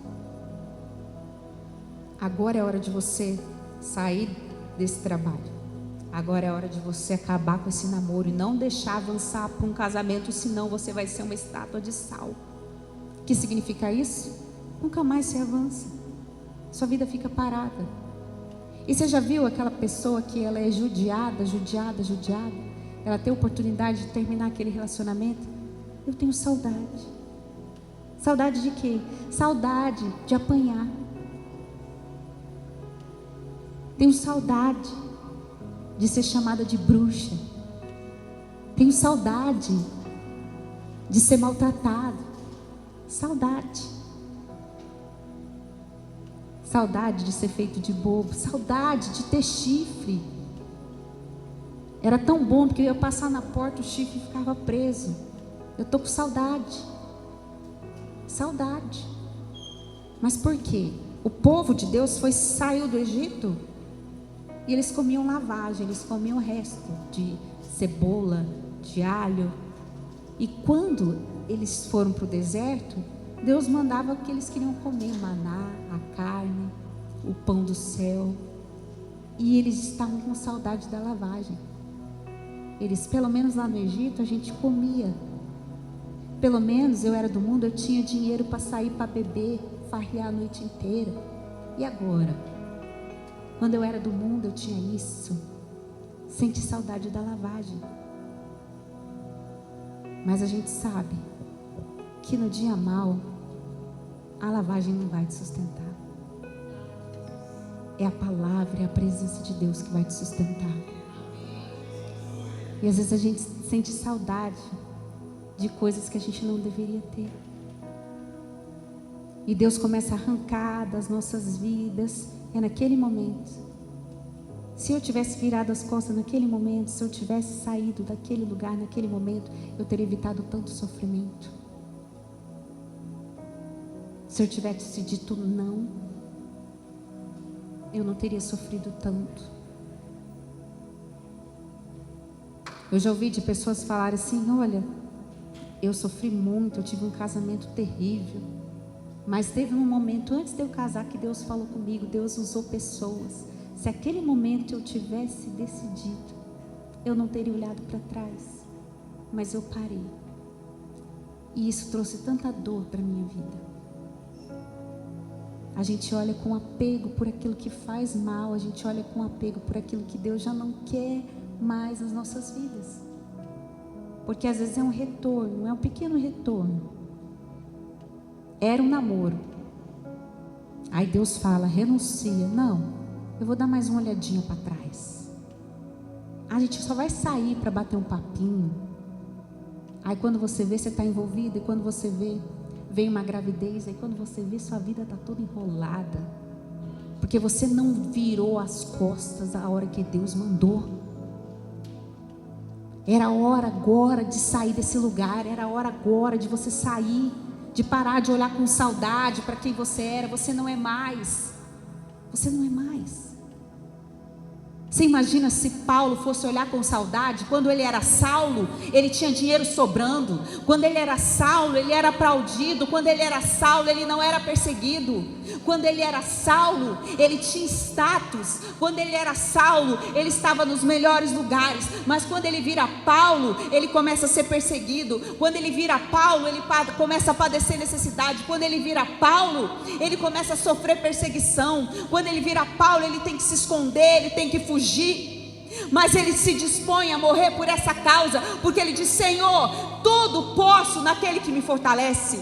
Agora é hora de você sair desse trabalho. Agora é hora de você acabar com esse namoro e não deixar avançar para um casamento, senão você vai ser uma estátua de sal. O que significa isso? Nunca mais se avança. Sua vida fica parada. E você já viu aquela pessoa que ela é judiada? Ela tem a oportunidade de terminar aquele relacionamento? Eu tenho saudade. Saudade de quê? Saudade de apanhar. Tenho saudade de ser chamada de bruxa. Tenho saudade de ser maltratado. Saudade. Saudade de ser feito de bobo. Saudade de ter chifre. Era tão bom porque eu ia passar na porta, o chifre ficava preso. Eu estou com saudade. Saudade. Mas por quê? O povo de Deus saiu do Egito e eles comiam lavagem, eles comiam o resto de cebola, de alho. E quando eles foram para o deserto, Deus mandava o que eles queriam comer: maná, a carne, o pão do céu. E eles estavam com saudade da lavagem. Eles, pelo menos lá no Egito, a gente comia. Pelo menos eu era do mundo, eu tinha dinheiro para sair para beber, farrear a noite inteira. E agora? Quando eu era do mundo, eu tinha isso. Sente saudade da lavagem. Mas a gente sabe que no dia mau, a lavagem não vai te sustentar. É a palavra, é a presença de Deus que vai te sustentar. E às vezes a gente sente saudade de coisas que a gente não deveria ter. E Deus começa a arrancar das nossas vidas. É naquele momento. Se eu tivesse virado as costas naquele momento, se eu tivesse saído daquele lugar naquele momento, eu teria evitado tanto sofrimento. Se eu tivesse dito não, eu não teria sofrido tanto. Eu já ouvi de pessoas falarem assim: olha, eu sofri muito, eu tive um casamento terrível, mas teve um momento antes de eu casar que Deus falou comigo. Deus usou pessoas. Se aquele momento eu tivesse decidido, eu não teria olhado para trás, mas eu parei. E isso trouxe tanta dor para a minha vida. A gente olha com apego por aquilo que faz mal, a gente olha com apego por aquilo que Deus já não quer mais nas nossas vidas. Porque às vezes é um retorno, é um pequeno retorno. Era um namoro. Aí Deus fala: renuncia. Não, eu vou dar mais uma olhadinha para trás. A gente só vai sair para bater um papinho. Aí quando você vê, você está envolvido. E quando você vê, vem uma gravidez. Aí quando você vê, sua vida está toda enrolada. porque você não virou as costas a hora que Deus mandou. Era a hora agora de sair desse lugar, era a hora agora de você sair, de parar de olhar com saudade para quem você era. Você não é mais, você não é mais. Você imagina se Paulo fosse olhar com saudade? Quando ele era Saulo, ele tinha dinheiro sobrando. Quando ele era Saulo, ele era aplaudido. Quando ele era Saulo, ele não era perseguido. Quando ele era Saulo, ele tinha status. Quando ele era Saulo, ele estava nos melhores lugares. Mas quando ele vira Paulo, ele começa a ser perseguido. Quando ele vira Paulo, ele começa a padecer necessidade. Quando ele vira Paulo, ele começa a sofrer perseguição. Quando ele vira Paulo, ele tem que se esconder, ele tem que fugir. Mas ele se dispõe a morrer por essa causa, porque ele diz: Senhor, tudo posso naquele que me fortalece.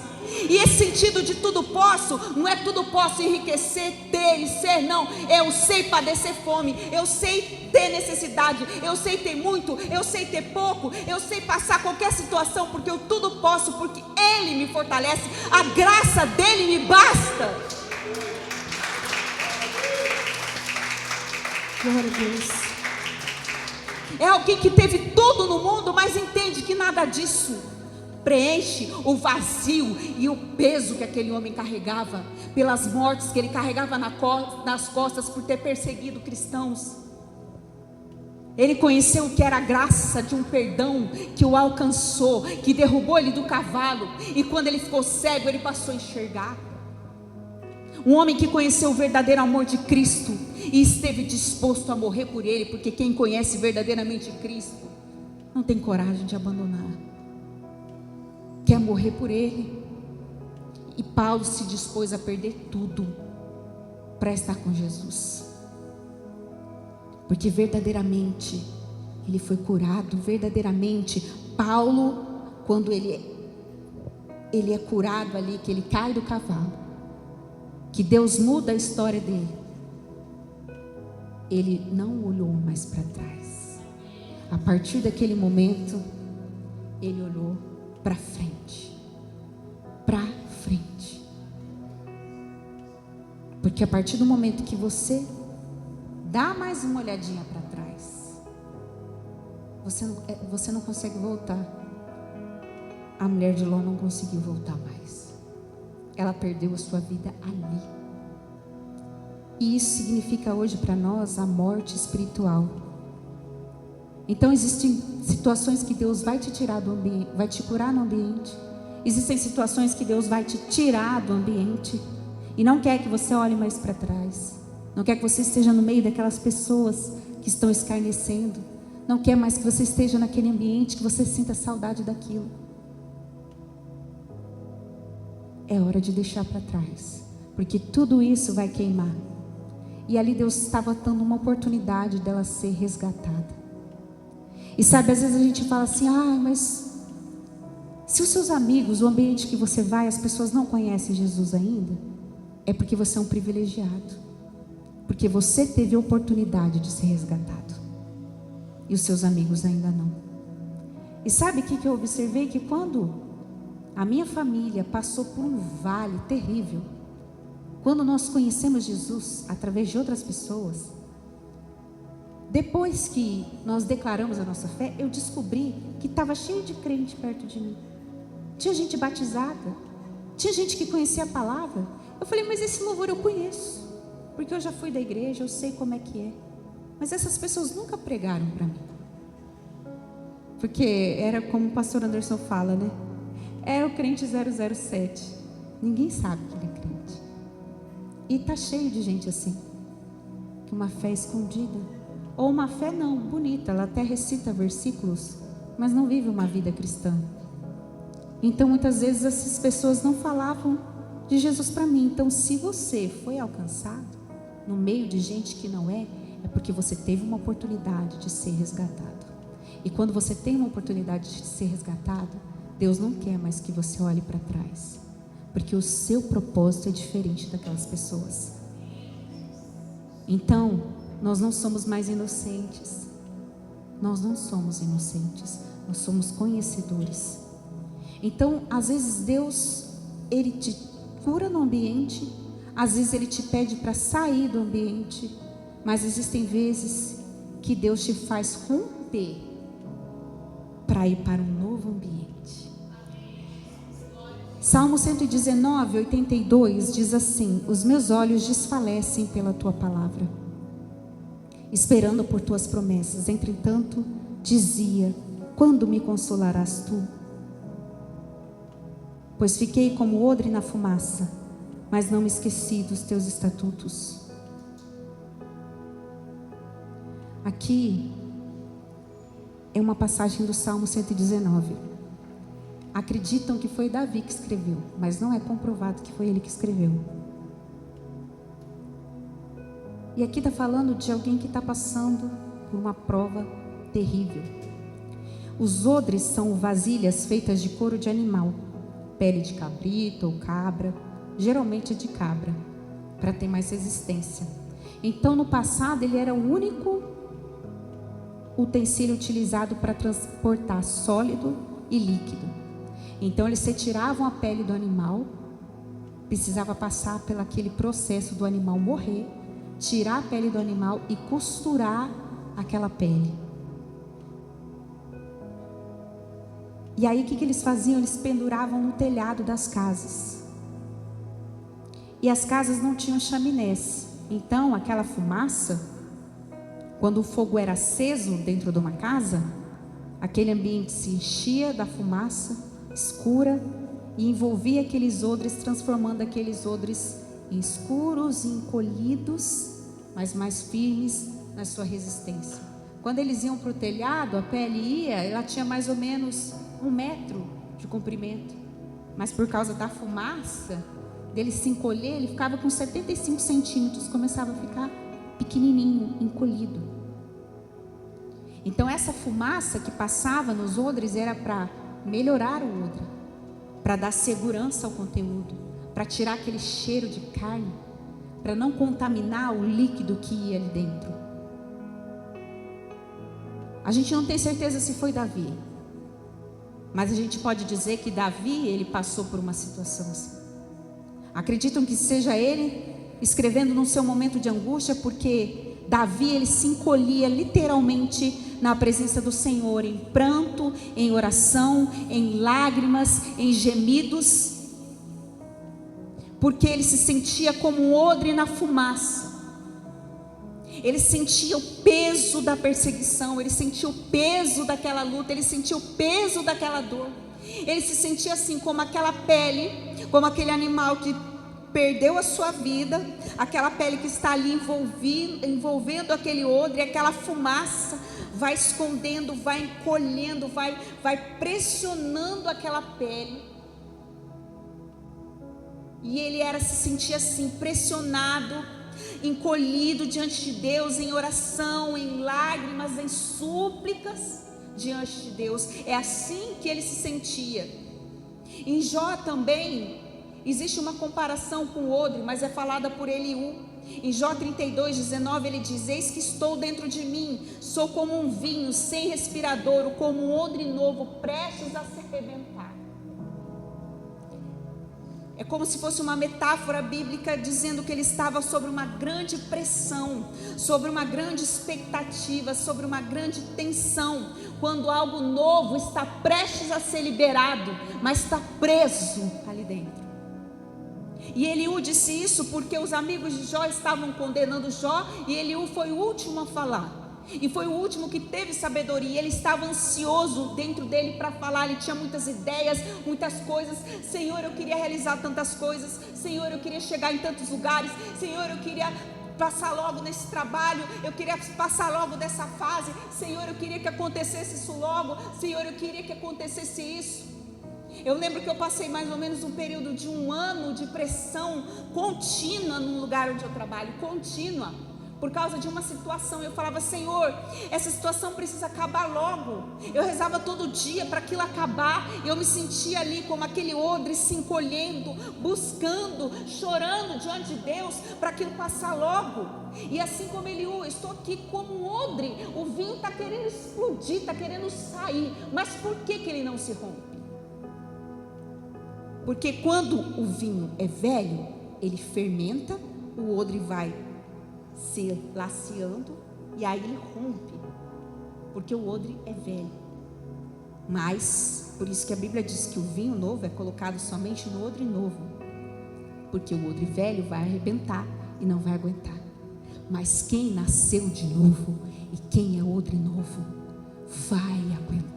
E esse sentido de tudo posso, não é tudo posso enriquecer, ter e ser, não. Eu sei padecer fome, eu sei ter necessidade, eu sei ter muito, eu sei ter pouco, eu sei passar qualquer situação, porque eu tudo posso, porque Ele me fortalece, a graça dEle me basta. Glória a Deus. É alguém que teve tudo no mundo, mas entende que nada disso preenche o vazio e o peso que aquele homem carregava, pelas mortes que ele carregava nas costas por ter perseguido cristãos. Ele conheceu o que era a graça de um perdão que o alcançou, que derrubou ele do cavalo, e quando ele ficou cego, ele passou a enxergar. Um homem que conheceu o verdadeiro amor de Cristo e esteve disposto a morrer por Ele, porque quem conhece verdadeiramente Cristo não tem coragem de abandonar, quer morrer por Ele. E Paulo se dispôs a perder tudo para estar com Jesus, porque verdadeiramente ele foi curado. Verdadeiramente Paulo, quando ele é curado ali, que ele cai do cavalo, que Deus muda a história dele, ele não olhou mais para trás. A partir daquele momento, ele olhou para frente. Para frente. Porque a partir do momento que você dá mais uma olhadinha para trás, você não consegue voltar. A mulher de Ló não conseguiu voltar mais. Ela perdeu a sua vida ali. E isso significa hoje para nós a morte espiritual. Então existem situações que Deus vai te tirar do ambiente, vai te curar no ambiente. Existem situações que Deus vai te tirar do ambiente e não quer que você olhe mais para trás. Não quer que você esteja no meio daquelas pessoas que estão escarnecendo. Não quer mais que você esteja naquele ambiente, que você sinta saudade daquilo. É hora de deixar para trás, porque tudo isso vai queimar. E ali Deus estava dando uma oportunidade dela ser resgatada. E sabe, às vezes a gente fala assim: mas se os seus amigos, o ambiente que você vai, as pessoas não conhecem Jesus ainda, é porque você é um privilegiado, porque você teve a oportunidade de ser resgatado, e os seus amigos ainda não. E sabe o que eu observei? Que quando a minha família passou por um vale terrível, quando nós conhecemos Jesus através de outras pessoas, depois que nós declaramos a nossa fé, eu descobri que estava cheio de crente perto de mim. Tinha gente batizada, tinha gente que conhecia a palavra. Eu falei: mas esse louvor eu conheço, porque eu já fui da igreja, eu sei como é que é. Mas essas pessoas nunca pregaram para mim, porque era como o pastor Anderson fala, né? É o crente 007. Ninguém sabe que ele é crente. E está cheio de gente assim, que uma fé escondida, ou uma fé não, bonita, ela até recita versículos, mas não vive uma vida cristã. Então muitas vezes essas pessoas não falavam de Jesus para mim. Então se você foi alcançado no meio de gente que não é porque você teve uma oportunidade de ser resgatado. E quando você tem uma oportunidade de ser resgatado, Deus não quer mais que você olhe para trás, porque o seu propósito é diferente daquelas pessoas. Então, nós não somos mais inocentes. Nós não somos inocentes, nós somos conhecedores. Então, às vezes Deus, Ele te cura no ambiente, Às vezes Ele te pede para sair do ambiente, mas existem vezes que Deus te faz romper para ir para um novo ambiente. Salmo 119, 82 diz assim: os meus olhos desfalecem pela tua palavra, esperando por tuas promessas. Entretanto, dizia: quando me consolarás tu? Pois fiquei como odre na fumaça, mas não me esqueci dos teus estatutos. Aqui é uma passagem do Salmo 119. Acreditam que foi Davi que escreveu, mas não é comprovado que foi ele que escreveu. E aqui está falando de alguém que está passando por uma prova terrível. Os odres são vasilhas feitas de couro de animal, pele de cabrito ou cabra, geralmente de cabra, para ter mais resistência. Então, no passado, ele era o único utensílio utilizado para transportar sólido e líquido. Então eles retiravam a pele do animal, precisava passar pelo aquele processo do animal morrer, tirar a pele do animal e costurar aquela pele. E aí o que eles faziam? Eles penduravam no telhado das casas. E as casas não tinham chaminés. Então aquela fumaça, quando o fogo era aceso dentro de uma casa, aquele ambiente se enchia da fumaça escura e envolvia aqueles odres, transformando aqueles odres em escuros e encolhidos, mas mais firmes na sua resistência. Quando eles iam para o telhado, a pele ia, ela tinha mais ou menos 1 metro de comprimento, mas por causa da fumaça dele se encolher, ele ficava com 75 centímetros, começava a ficar pequenininho, encolhido. Então essa fumaça que passava nos odres era para melhorar o odre, para dar segurança ao conteúdo, para tirar aquele cheiro de carne, para não contaminar o líquido que ia ali dentro. A gente não tem certeza se foi Davi, mas a gente pode dizer que Davi, ele passou por uma situação assim. Acreditam que seja ele escrevendo no seu momento de angústia, porque Davi, ele se encolhia literalmente na presença do Senhor, em pranto, em oração, em lágrimas, em gemidos, porque ele se sentia como um odre na fumaça. Ele sentia o peso da perseguição, ele sentia o peso daquela luta, ele sentia o peso daquela dor. Ele se sentia assim, como aquela pele, como aquele animal que perdeu a sua vida, aquela pele que está ali envolvendo aquele odre, aquela fumaça vai escondendo, vai encolhendo, vai pressionando aquela pele. E ele se sentia assim, pressionado, encolhido diante de Deus, em oração, em lágrimas, em súplicas diante de Deus. É assim que ele se sentia. Em Jó também existe uma comparação com o odre, mas é falada por Eliú. Em Jó 32, 19, ele diz: eis que estou dentro de mim, sou como um vinho sem respiradouro, como um odre novo, prestes a se arrebentar. É como se fosse uma metáfora bíblica dizendo que ele estava sobre uma grande pressão, sobre uma grande expectativa, sobre uma grande tensão, quando algo novo está prestes a ser liberado, mas está preso ali dentro. E Eliú disse isso porque os amigos de Jó estavam condenando Jó, e Eliú foi o último a falar. E foi o último que teve sabedoria. Ele estava ansioso dentro dele para falar. Ele tinha muitas ideias, muitas coisas. Senhor, eu queria realizar tantas coisas. Senhor, eu queria chegar em tantos lugares. Senhor, eu queria passar logo nesse trabalho. Eu queria passar logo dessa fase. Senhor, eu queria que acontecesse isso logo. Senhor, eu queria que acontecesse isso. Eu lembro que eu passei mais ou menos um período de 1 ano de pressão contínua no lugar onde eu trabalho, contínua, por causa de uma situação. Eu falava: Senhor, essa situação precisa acabar logo. Eu rezava todo dia para aquilo acabar. Eu me sentia ali como aquele odre se encolhendo, buscando, chorando diante de Deus para aquilo passar logo. E assim como Eliú, eu estou aqui como um odre. O vinho está querendo explodir, está querendo sair. Mas por que ele não se rompe? Porque quando o vinho é velho, ele fermenta, o odre vai se laceando e aí ele rompe, porque o odre é velho. Mas, por isso que a Bíblia diz que o vinho novo é colocado somente no odre novo, porque o odre velho vai arrebentar e não vai aguentar. Mas quem nasceu de novo e quem é odre novo, vai aguentar.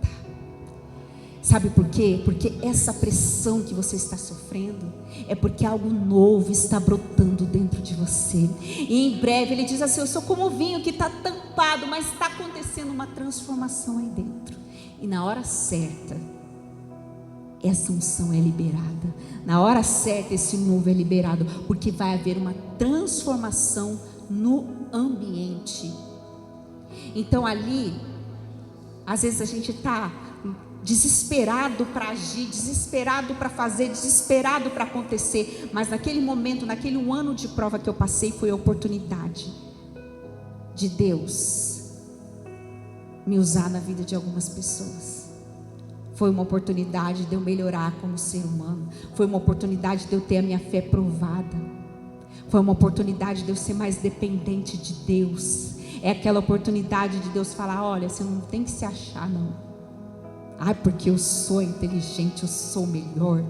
Sabe por quê? Porque essa pressão que você está sofrendo é porque algo novo está brotando dentro de você. E em breve ele diz assim: eu sou como o vinho que está tampado, mas está acontecendo uma transformação aí dentro. E na hora certa, essa unção é liberada. Na hora certa, esse novo é liberado, porque vai haver uma transformação no ambiente. Então ali, às vezes a gente está desesperado para agir, desesperado para fazer, desesperado para acontecer, mas naquele momento, naquele 1 ano de prova que eu passei, foi a oportunidade de Deus me usar na vida de algumas pessoas. Foi uma oportunidade de eu melhorar como ser humano, foi uma oportunidade de eu ter a minha fé provada, foi uma oportunidade de eu ser mais dependente de Deus. É aquela oportunidade de Deus falar: olha, você não tem que se achar não, porque eu sou inteligente, eu sou melhor.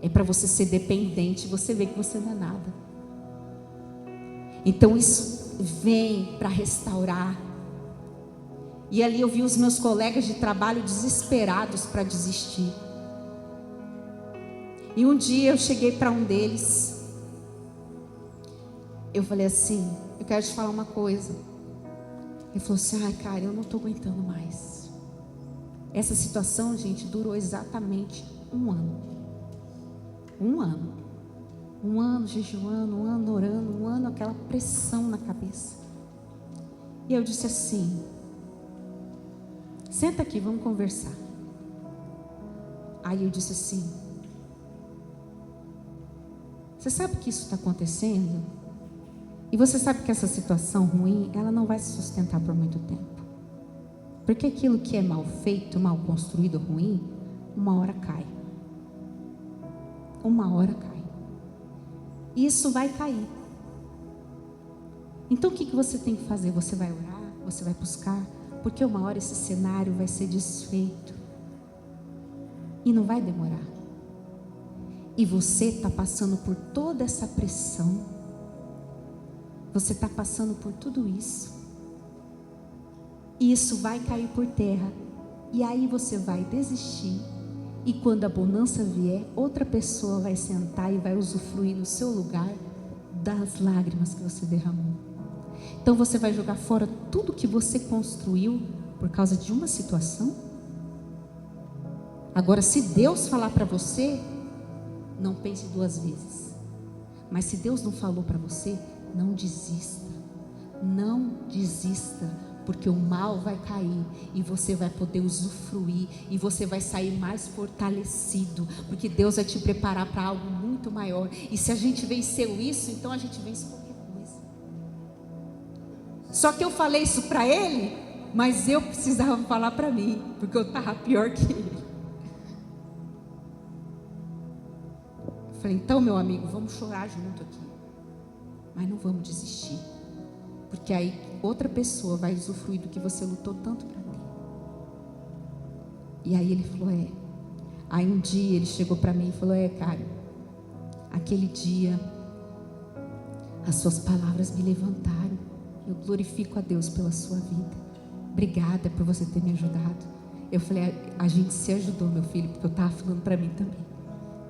É para você ser dependente, você vê que você não é nada. Então isso vem para restaurar. E ali eu vi os meus colegas de trabalho desesperados para desistir. E um dia eu cheguei para um deles, eu falei assim: eu quero te falar uma coisa. Ele falou assim: ai, cara, eu não estou aguentando mais. Essa situação, gente, durou exatamente 1 ano. 1 ano. 1 ano jejuando, 1 ano orando, 1 ano aquela pressão na cabeça. E eu disse assim: senta aqui, vamos conversar. Aí eu disse assim: você sabe que isso está acontecendo? E você sabe que essa situação ruim, ela não vai se sustentar por muito tempo. Porque aquilo que é mal feito, mal construído, ruim, uma hora cai. Uma hora cai. Isso vai cair. Então o que você tem que fazer? Você vai orar? Você vai buscar? Porque uma hora esse cenário vai ser desfeito. E não vai demorar. E você está passando por toda essa pressão. Você está passando por tudo isso. E isso vai cair por terra. E aí você vai desistir. E quando a bonança vier, outra pessoa vai sentar e vai usufruir no seu lugar das lágrimas que você derramou. Então você vai jogar fora tudo que você construiu por causa de uma situação? Agora, se Deus falar para você, não pense 2 vezes. Mas se Deus não falou para você, não desista. Não desista. Porque o mal vai cair e você vai poder usufruir e você vai sair mais fortalecido, porque Deus vai te preparar para algo muito maior. E se a gente venceu isso, então a gente vence qualquer coisa. Só que eu falei isso para ele, mas eu precisava falar para mim, porque eu estava pior que ele. Eu falei: então, meu amigo, vamos chorar junto aqui, mas não vamos desistir. Porque aí outra pessoa vai usufruir do que você lutou tanto para ter. E aí ele falou: Aí um dia ele chegou para mim e falou: cara, aquele dia as suas palavras me levantaram. Eu glorifico a Deus pela sua vida. Obrigada por você ter me ajudado. Eu falei: a gente se ajudou, meu filho, porque eu estava falando para mim também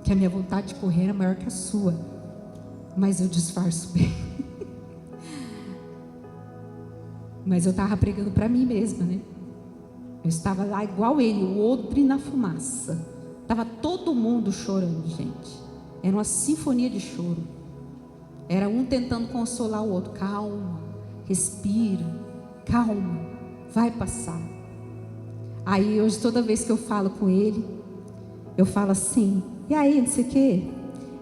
que a minha vontade de correr era maior que a sua, mas eu disfarço bem. Mas eu estava pregando para mim mesma, né? Eu estava lá igual ele, o odre na fumaça. Estava todo mundo chorando, gente. Era uma sinfonia de choro. Era um tentando consolar o outro. Calma, respira, calma, vai passar. Aí hoje, toda vez que eu falo com ele, eu falo assim: e aí, não sei o quê?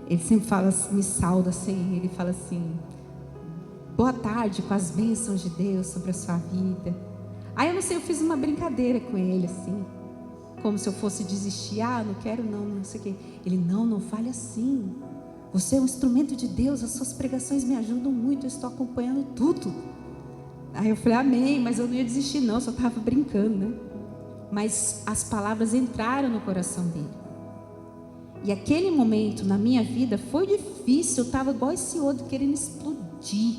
Ele sempre fala, me sauda assim, ele fala assim: boa tarde, com as bênçãos de Deus sobre a sua vida. Aí eu não sei, eu fiz uma brincadeira com ele assim, como se eu fosse desistir. Não quero não sei o quê. Ele: não fale assim. Você é um instrumento de Deus, as suas pregações me ajudam muito, eu estou acompanhando tudo. Aí eu falei, amém, mas eu não ia desistir não, eu só estava brincando, né? Mas as palavras entraram no coração dele. E aquele momento na minha vida foi difícil, eu estava igual esse outro, querendo explodir.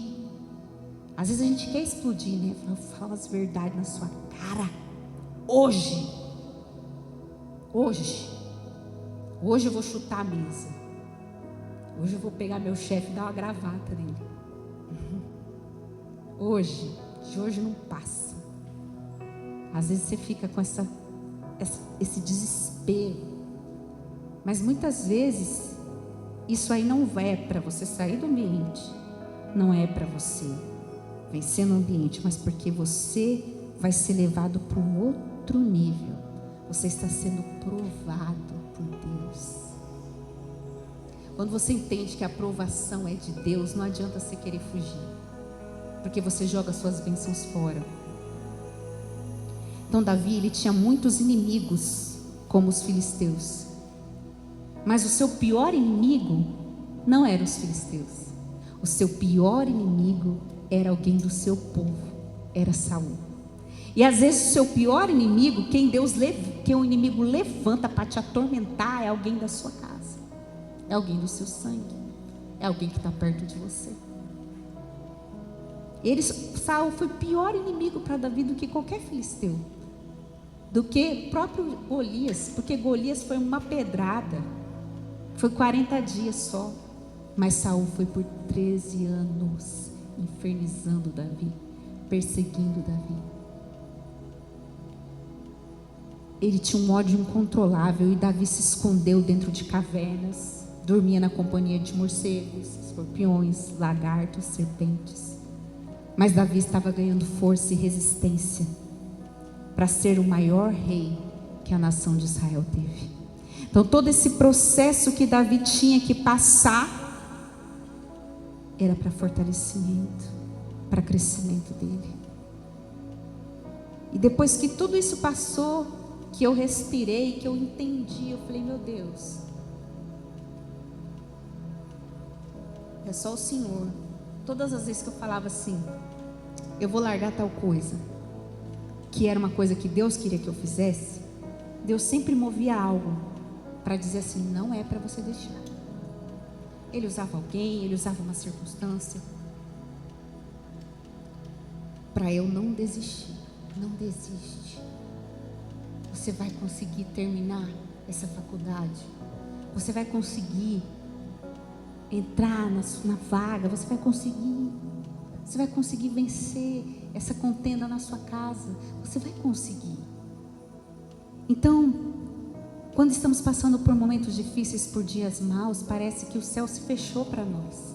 Às vezes a gente quer explodir, né? Eu falo as verdades na sua cara. Hoje eu vou chutar a mesa. Hoje eu vou pegar meu chefe e dar uma gravata nele. De hoje não passa. Às vezes você fica com esse desespero. Mas muitas vezes isso aí não é para você sair do ambiente. Não é para você vencer no ambiente, mas porque você vai ser levado para um outro nível. Você está sendo provado por Deus. Quando você entende que a aprovação é de Deus, não adianta você querer fugir, porque você joga suas bênçãos fora. Então Davi, ele tinha muitos inimigos, como os filisteus, mas o seu pior inimigo não eram os filisteus. O seu pior inimigo era alguém do seu povo, era Saul. E às vezes o seu pior inimigo, quem o inimigo levanta para te atormentar, é alguém da sua casa. É alguém do seu sangue. É alguém que está perto de você. Saul foi pior inimigo para Davi do que qualquer filisteu. Do que o próprio Golias. Porque Golias foi uma pedrada. Foi 40 dias só. Mas Saul foi por 13 anos infernizando Davi, perseguindo Davi. Ele tinha um ódio incontrolável e Davi se escondeu dentro de cavernas. Dormia na companhia de morcegos, escorpiões, lagartos, serpentes. Mas Davi estava ganhando força e resistência para ser o maior rei que a nação de Israel teve. Então todo esse processo que Davi tinha que passar era para fortalecimento, para crescimento dele. E depois que tudo isso passou, que eu respirei, que eu entendi, eu falei, meu Deus, é só o Senhor. Todas as vezes que eu falava assim, eu vou largar tal coisa, que era uma coisa que Deus queria que eu fizesse, Deus sempre movia algo para dizer assim, não é para você deixar. Ele usava alguém, ele usava uma circunstância para eu não desistir. Não desiste. Você vai conseguir terminar essa faculdade. Você vai conseguir entrar na vaga, você vai conseguir vencer essa contenda na sua casa, você vai conseguir. Então, quando estamos passando por momentos difíceis, por dias maus, parece que o céu se fechou para nós,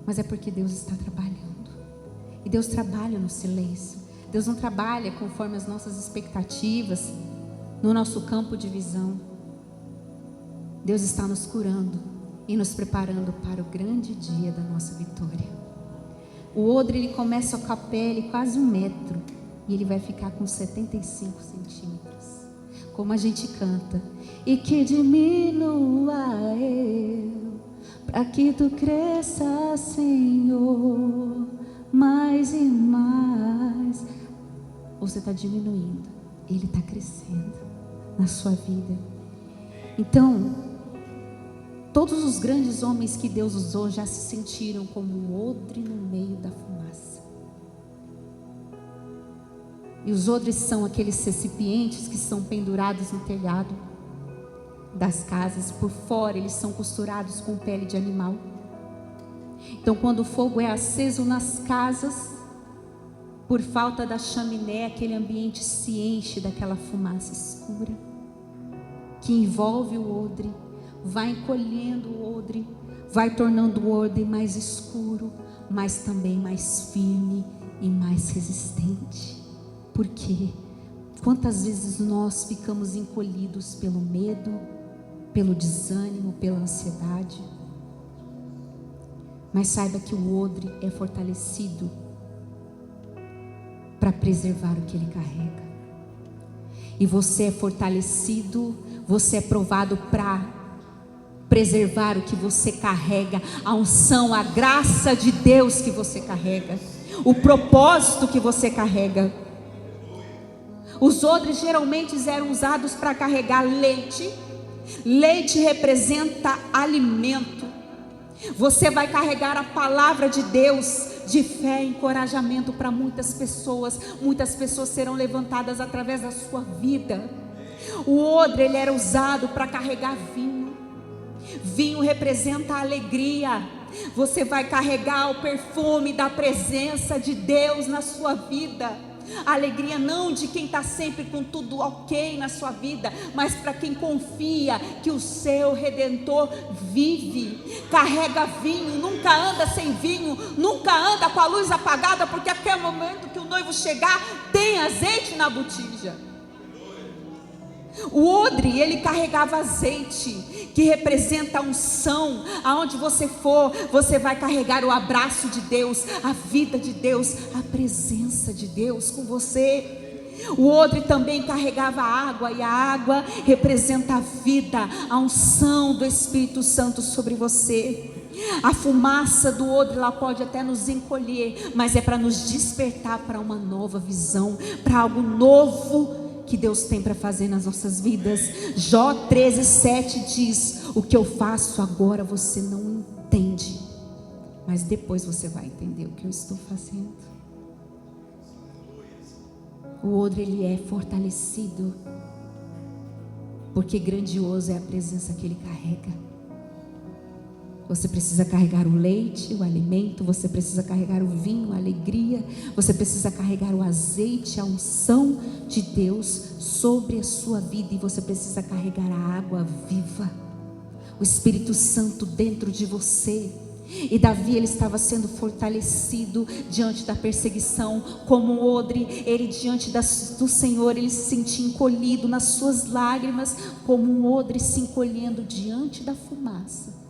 mas é porque Deus está trabalhando, e Deus trabalha no silêncio. Deus não trabalha conforme as nossas expectativas, no nosso campo de visão. Deus está nos curando e nos preparando para o grande dia da nossa vitória. O odre, ele começa com a pele quase 1 metro e ele vai ficar com 75 centímetros. Como a gente canta, e que diminua eu, para que tu cresça, Senhor, mais e mais. Você está diminuindo, ele está crescendo na sua vida. Então, todos os grandes homens que Deus usou já se sentiram como um odre no meio da fumaça. E os odres são aqueles recipientes que são pendurados no telhado das casas. Por fora eles são costurados com pele de animal. Então quando o fogo é aceso nas casas, por falta da chaminé, aquele ambiente se enche daquela fumaça escura que envolve o odre, vai encolhendo o odre, vai tornando o odre mais escuro, mas também mais firme e mais resistente. Por quê? Quantas vezes nós ficamos encolhidos pelo medo, pelo desânimo, pela ansiedade? Mas saiba que o odre é fortalecido para preservar o que ele carrega. E você é fortalecido, você é provado para preservar o que você carrega, a unção, a graça de Deus que você carrega, o propósito que você carrega. Os odres geralmente eram usados para carregar leite. Leite representa alimento. Você vai carregar a palavra de Deus, de fé e encorajamento para muitas pessoas. Muitas pessoas serão levantadas através da sua vida. O odre, ele era usado para carregar vinho. Vinho representa a alegria. Você vai carregar o perfume da presença de Deus na sua vida. A alegria não de quem está sempre com tudo ok na sua vida, mas para quem confia que o seu Redentor vive. Carrega vinho, nunca anda sem vinho, nunca anda com a luz apagada, porque até o momento que o noivo chegar, tem azeite na botija. O odre, ele carregava azeite, que representa a unção. Aonde você for, você vai carregar o abraço de Deus, a vida de Deus, a presença de Deus com você. O odre também carregava água, e a água representa a vida, a unção do Espírito Santo sobre você. A fumaça do odre, ela pode até nos encolher, mas é para nos despertar para uma nova visão, para algo novo que Deus tem para fazer nas nossas vidas. Jó 13:7 diz: o que eu faço agora você não entende, mas depois você vai entender o que eu estou fazendo. O odre, ele é fortalecido, porque grandioso é a presença que ele carrega. Você precisa carregar o leite, o alimento, você precisa carregar o vinho, a alegria, você precisa carregar o azeite, a unção de Deus sobre a sua vida, e você precisa carregar a água viva, o Espírito Santo dentro de você. E Davi, ele estava sendo fortalecido diante da perseguição, como o odre, ele diante do Senhor, ele se sentia encolhido nas suas lágrimas, como um odre se encolhendo diante da fumaça.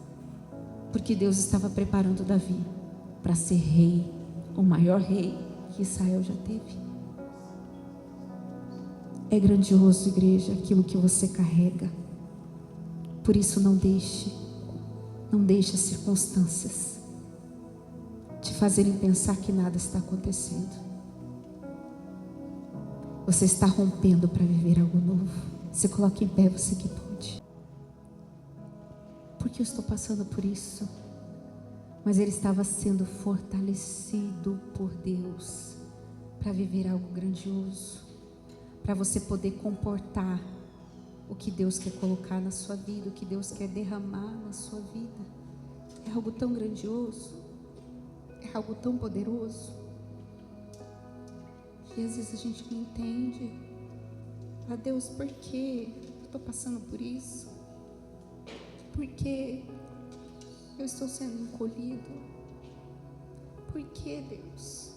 Porque Deus estava preparando Davi para ser rei, o maior rei que Israel já teve. É grandioso, igreja, aquilo que você carrega. Por isso não deixe as circunstâncias te fazerem pensar que nada está acontecendo. Você está rompendo para viver algo novo. Se coloque em pé, você que pode. Porque eu estou passando por isso? Mas ele estava sendo fortalecido por Deus para viver algo grandioso, para você poder comportar o que Deus quer colocar na sua vida, o que Deus quer derramar na sua vida. É algo tão grandioso, é algo tão poderoso, que às vezes a gente não entende. Ah, Deus, por que eu estou passando por isso? Por que eu estou sendo encolhido? Por que, Deus?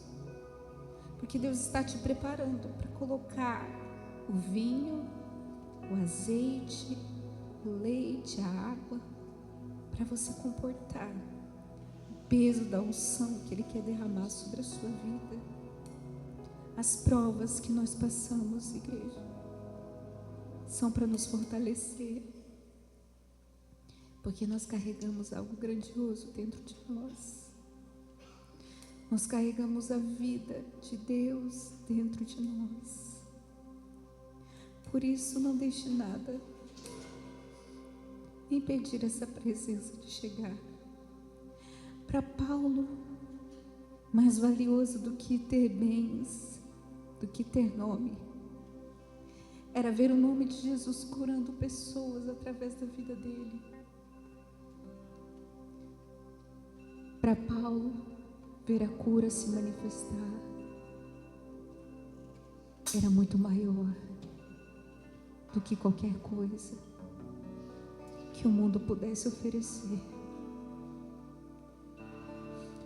Porque Deus está te preparando para colocar o vinho, o azeite, o leite, a água, para você comportar o peso da unção que Ele quer derramar sobre a sua vida. As provas que nós passamos, igreja, são para nos fortalecer, porque nós carregamos algo grandioso dentro de nós. Nós carregamos a vida de Deus dentro de nós. Por isso, não deixe nada impedir essa presença de chegar. Para Paulo, mais valioso do que ter bens, do que ter nome, era ver o nome de Jesus curando pessoas através da vida dele. Para Paulo, ver a cura se manifestar era muito maior do que qualquer coisa que o mundo pudesse oferecer.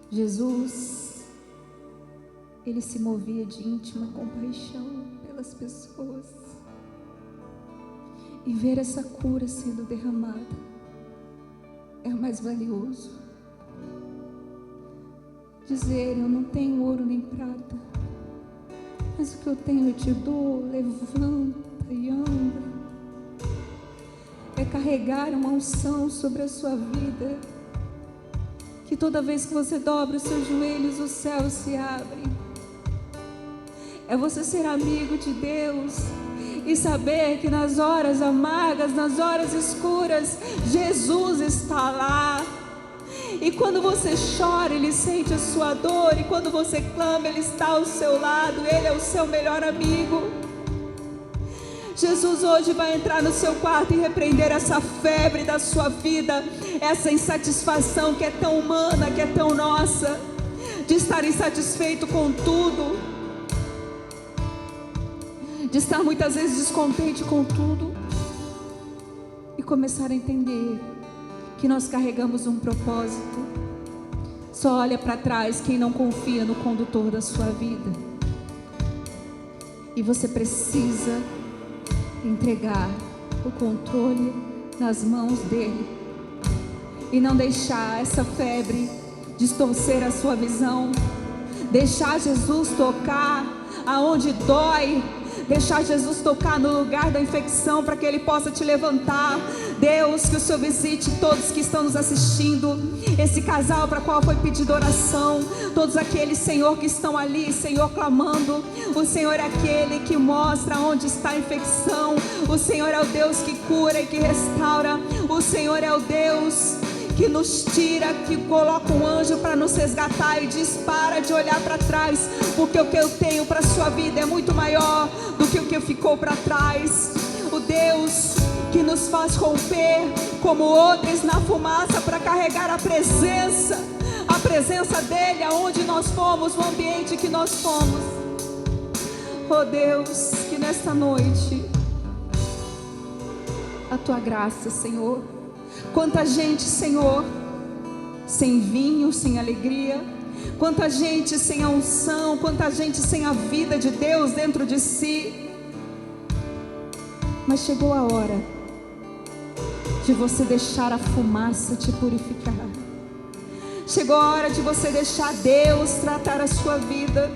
Jesus, ele se movia de íntima compaixão pelas pessoas, e ver essa cura sendo derramada é o mais valioso. Dizer: eu não tenho ouro nem prata, mas o que eu tenho eu te dou. Levanta e anda. É carregar carregar uma unção sobre a sua vida, que toda vez que você dobra os seus joelhos, os céus se abrem. É você ser amigo de Deus e saber que nas horas amargas, nas horas escuras, Jesus está lá. E quando você chora, Ele sente a sua dor. E quando você clama, Ele está ao seu lado. Ele é o seu melhor amigo. Jesus hoje vai entrar no seu quarto e repreender essa febre da sua vida, essa insatisfação que é tão humana, que é tão nossa, de estar insatisfeito com tudo, de estar muitas vezes descontente com tudo, e começar a entender que nós carregamos um propósito. Só olha para trás quem não confia no condutor da sua vida. E você precisa entregar o controle nas mãos dele e não deixar essa febre distorcer a sua visão. Deixar Jesus tocar aonde dói, deixar Jesus tocar no lugar da infecção, para que Ele possa te levantar. Deus, que o Senhor visite todos que estão nos assistindo, esse casal para qual foi pedido oração, todos aqueles, Senhor, que estão ali, Senhor, clamando. O Senhor é aquele que mostra onde está a infecção. O Senhor é o Deus que cura e que restaura. O Senhor é o Deus que nos tira, que coloca um anjo para nos resgatar e diz: para de olhar para trás, porque o que eu tenho para a sua vida é muito maior do que o que ficou para trás. O Deus que nos faz romper como odres na fumaça para carregar a presença dele aonde nós fomos, no ambiente que nós fomos. Oh Deus, que nesta noite a tua graça, Senhor. Quanta gente, Senhor, sem vinho, sem alegria. Quanta gente sem a unção. Quanta gente sem a vida de Deus dentro de si. Mas chegou a hora de você deixar a fumaça te purificar. Chegou a hora de você deixar Deus tratar a sua vida.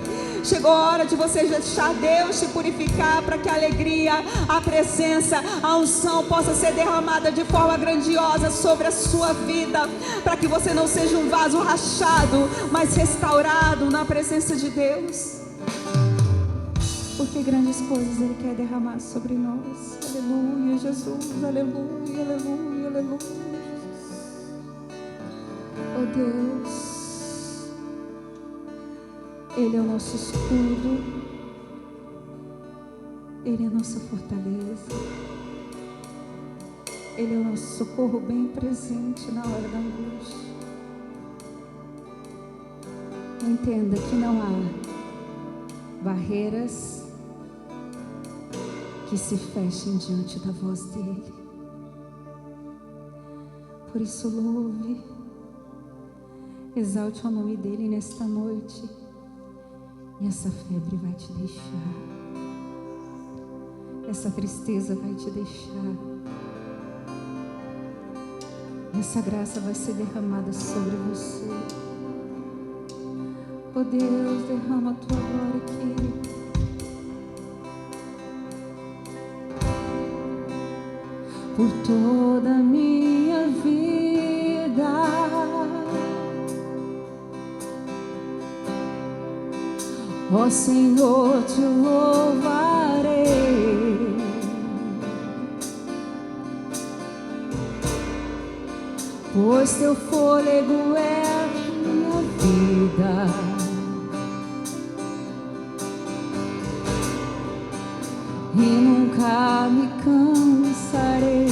Chegou a hora de você deixar Deus te purificar, para que a alegria, a presença, a unção possa ser derramada de forma grandiosa sobre a sua vida, para que você não seja um vaso rachado, mas restaurado na presença de Deus. Porque grandes coisas Ele quer derramar sobre nós. Aleluia, Jesus, aleluia, aleluia, aleluia. Oh Deus, Ele é o nosso escudo, Ele é a nossa fortaleza, Ele é o nosso socorro bem presente na hora da angústia. Entenda que não há barreiras que se fechem diante da voz dEle. Por isso louve, exalte o nome dEle nesta noite. E essa febre vai te deixar, essa tristeza vai te deixar, essa graça vai ser derramada sobre você. Oh Deus, derrama a tua glória aqui. Por toda a minha vida, ó Senhor, te louvarei, pois teu fôlego é a minha vida. E nunca me cansarei.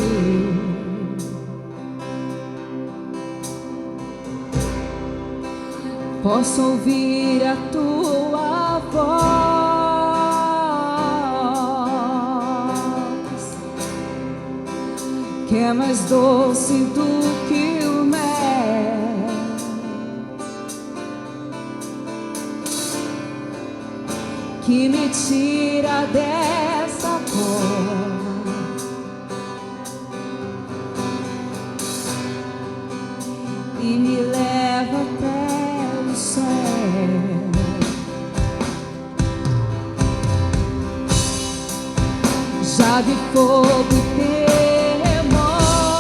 Posso ouvir a tua voz, que é mais doce do que o mel, que me tira dessa cor e me leva até o céu. Já vi fogo e terremoto,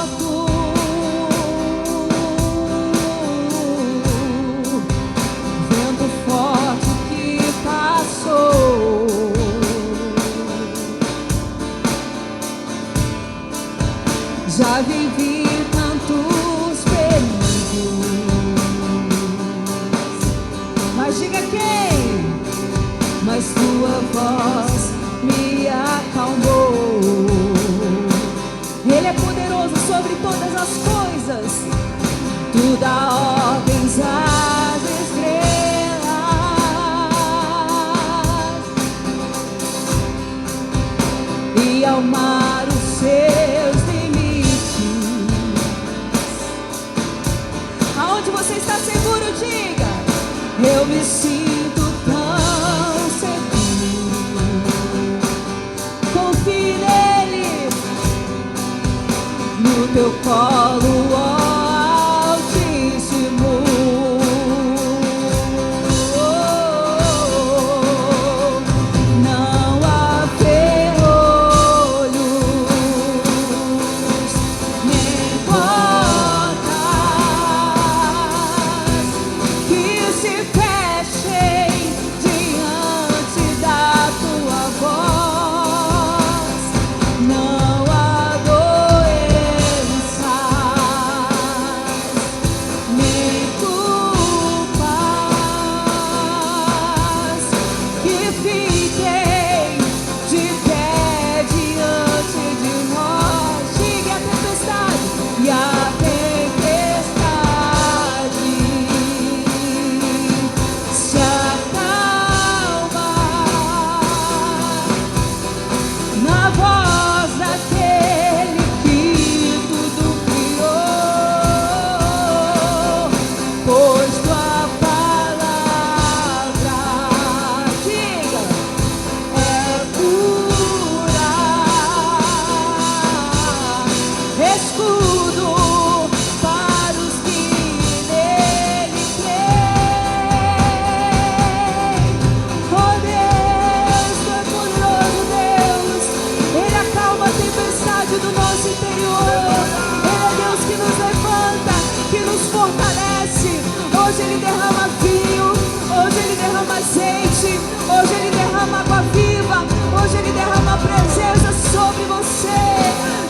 Já vivi tantos perigos, mas diga quem? Mas tua voz me acalmou. Ele é poderoso sobre todas as coisas. Tu dá ordens às estrelas e ao mar os seus limites. Aonde você está seguro, diga: eu me sinto tão seguro. Confie nele, no teu colo, ó Altíssimo. Não há ferrolhos nem portas que se fechem diante da tua voz. Não há doenças nem culpas que fiquem de pé diante de nós. Diga a tempestade e a tempestade se acalma na voz daquele que tudo criou, pois tua palavra, diga, é pura, escudo para os que nele creem. Oh Deus, tu é poderoso, Deus. Ele acalma a tempestade do nosso interior. Ele é Deus que nos levanta, que nos fortalece. Hoje Ele derrama vinho, hoje Ele derrama azeite, hoje Ele derrama água viva, hoje Ele derrama presença sobre você.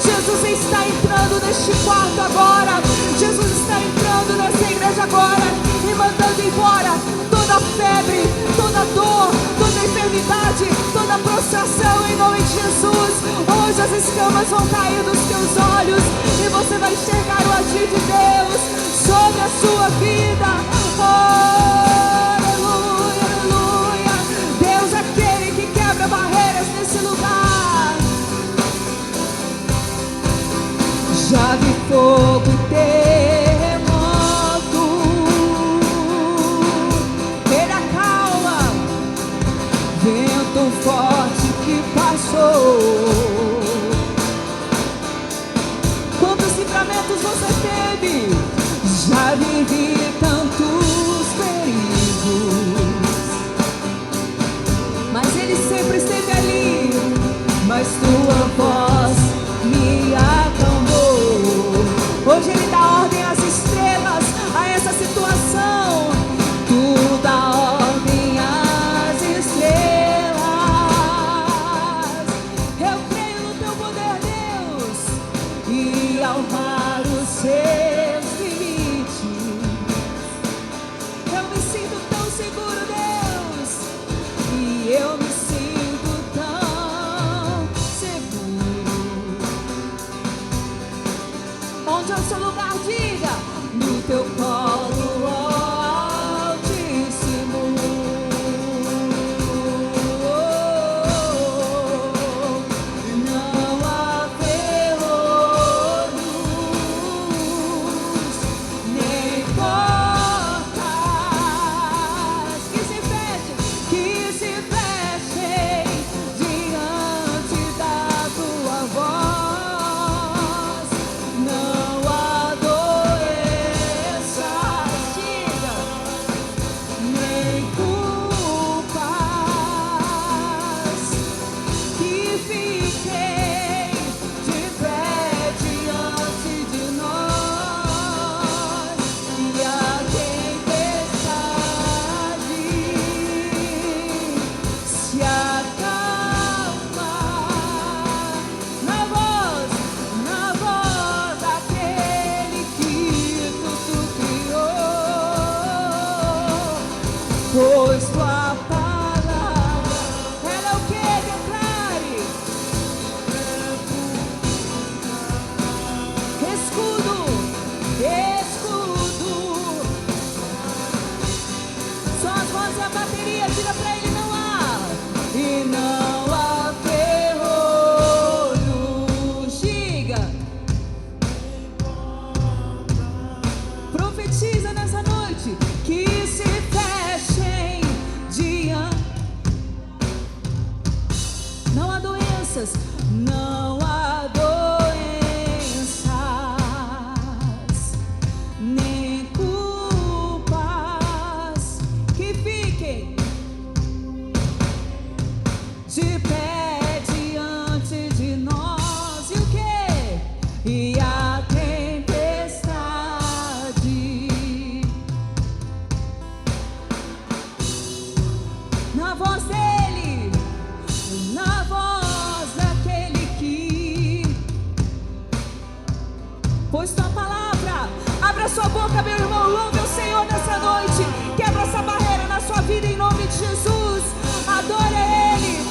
Jesus está entrando neste quarto agora. Jesus está entrando nessa igreja agora e mandando embora toda febre, toda dor, toda enfermidade, toda prostração em nome de Jesus. Hoje as escamas vão cair dos teus olhos e você vai enxergar o agir de Deus sobre a sua vida. Oh, aleluia, aleluia. Deus é aquele que quebra barreiras nesse lugar. Já vi fogo e terremoto. Ele acalma vento forte que passou. Quantos livramentos você teve? Já vivi tantos perigos, mas Ele sempre esteve ali. Mas tua voz me acalmou. Hoje Ele dá ordem às estrelas, a essa situação. Tu dá ordem às estrelas. Eu creio no teu poder, Deus, e ao mar os seus limites. Eu me sinto tão seguro, Deus, e eu me sinto tão seguro. Onde é o seu lugar? Diga: no teu colo, ó Altíssimo. Não há ferrolhos pois tua palavra. Abra sua boca, meu irmão, louve o Senhor nessa noite. Quebra essa barreira na sua vida em nome de Jesus. Adore a Ele,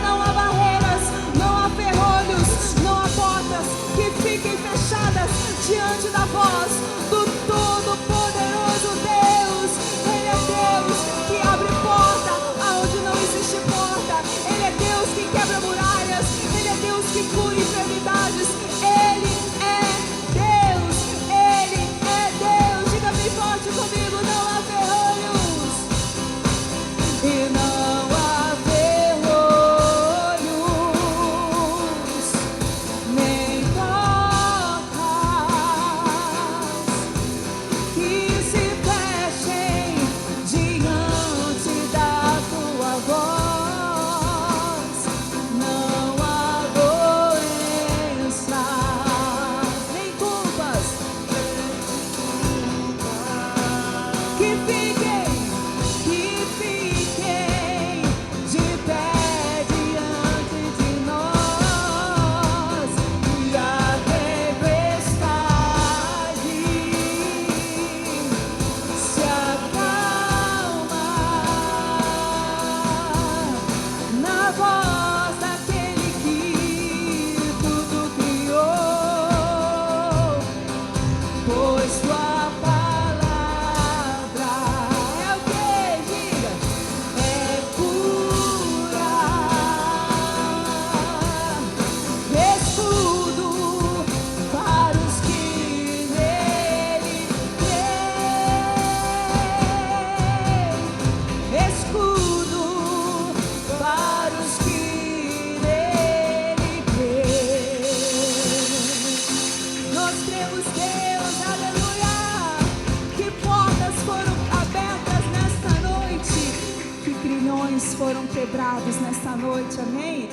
não há barreiras, não há ferrolhos, não há portas que fiquem fechadas diante da voz do Todo-Poderoso Deus. Ele é Deus que abre porta aonde não existe porta. Ele é Deus que quebra muralhas. Ele é Deus que cura enfermidades. Ele é Deus. Ele é Deus. Diga bem forte comigo: não há ferrolhos e não há ferrolhos, nem portas que se fechem diante da tua voz. Não há doenças, nem culpas que fiquem de pé diante de nós. E a tempestade se acalma na voz daquele que tudo criou, pois tua palavra é o que? Diga: é cura, escudo para os que nele creem, escudo para os que nele creem. Nós cremos, Deus, aleluia, que portas foram abertas nesta noite, que grilhões foram quebrados nesta noite, amém?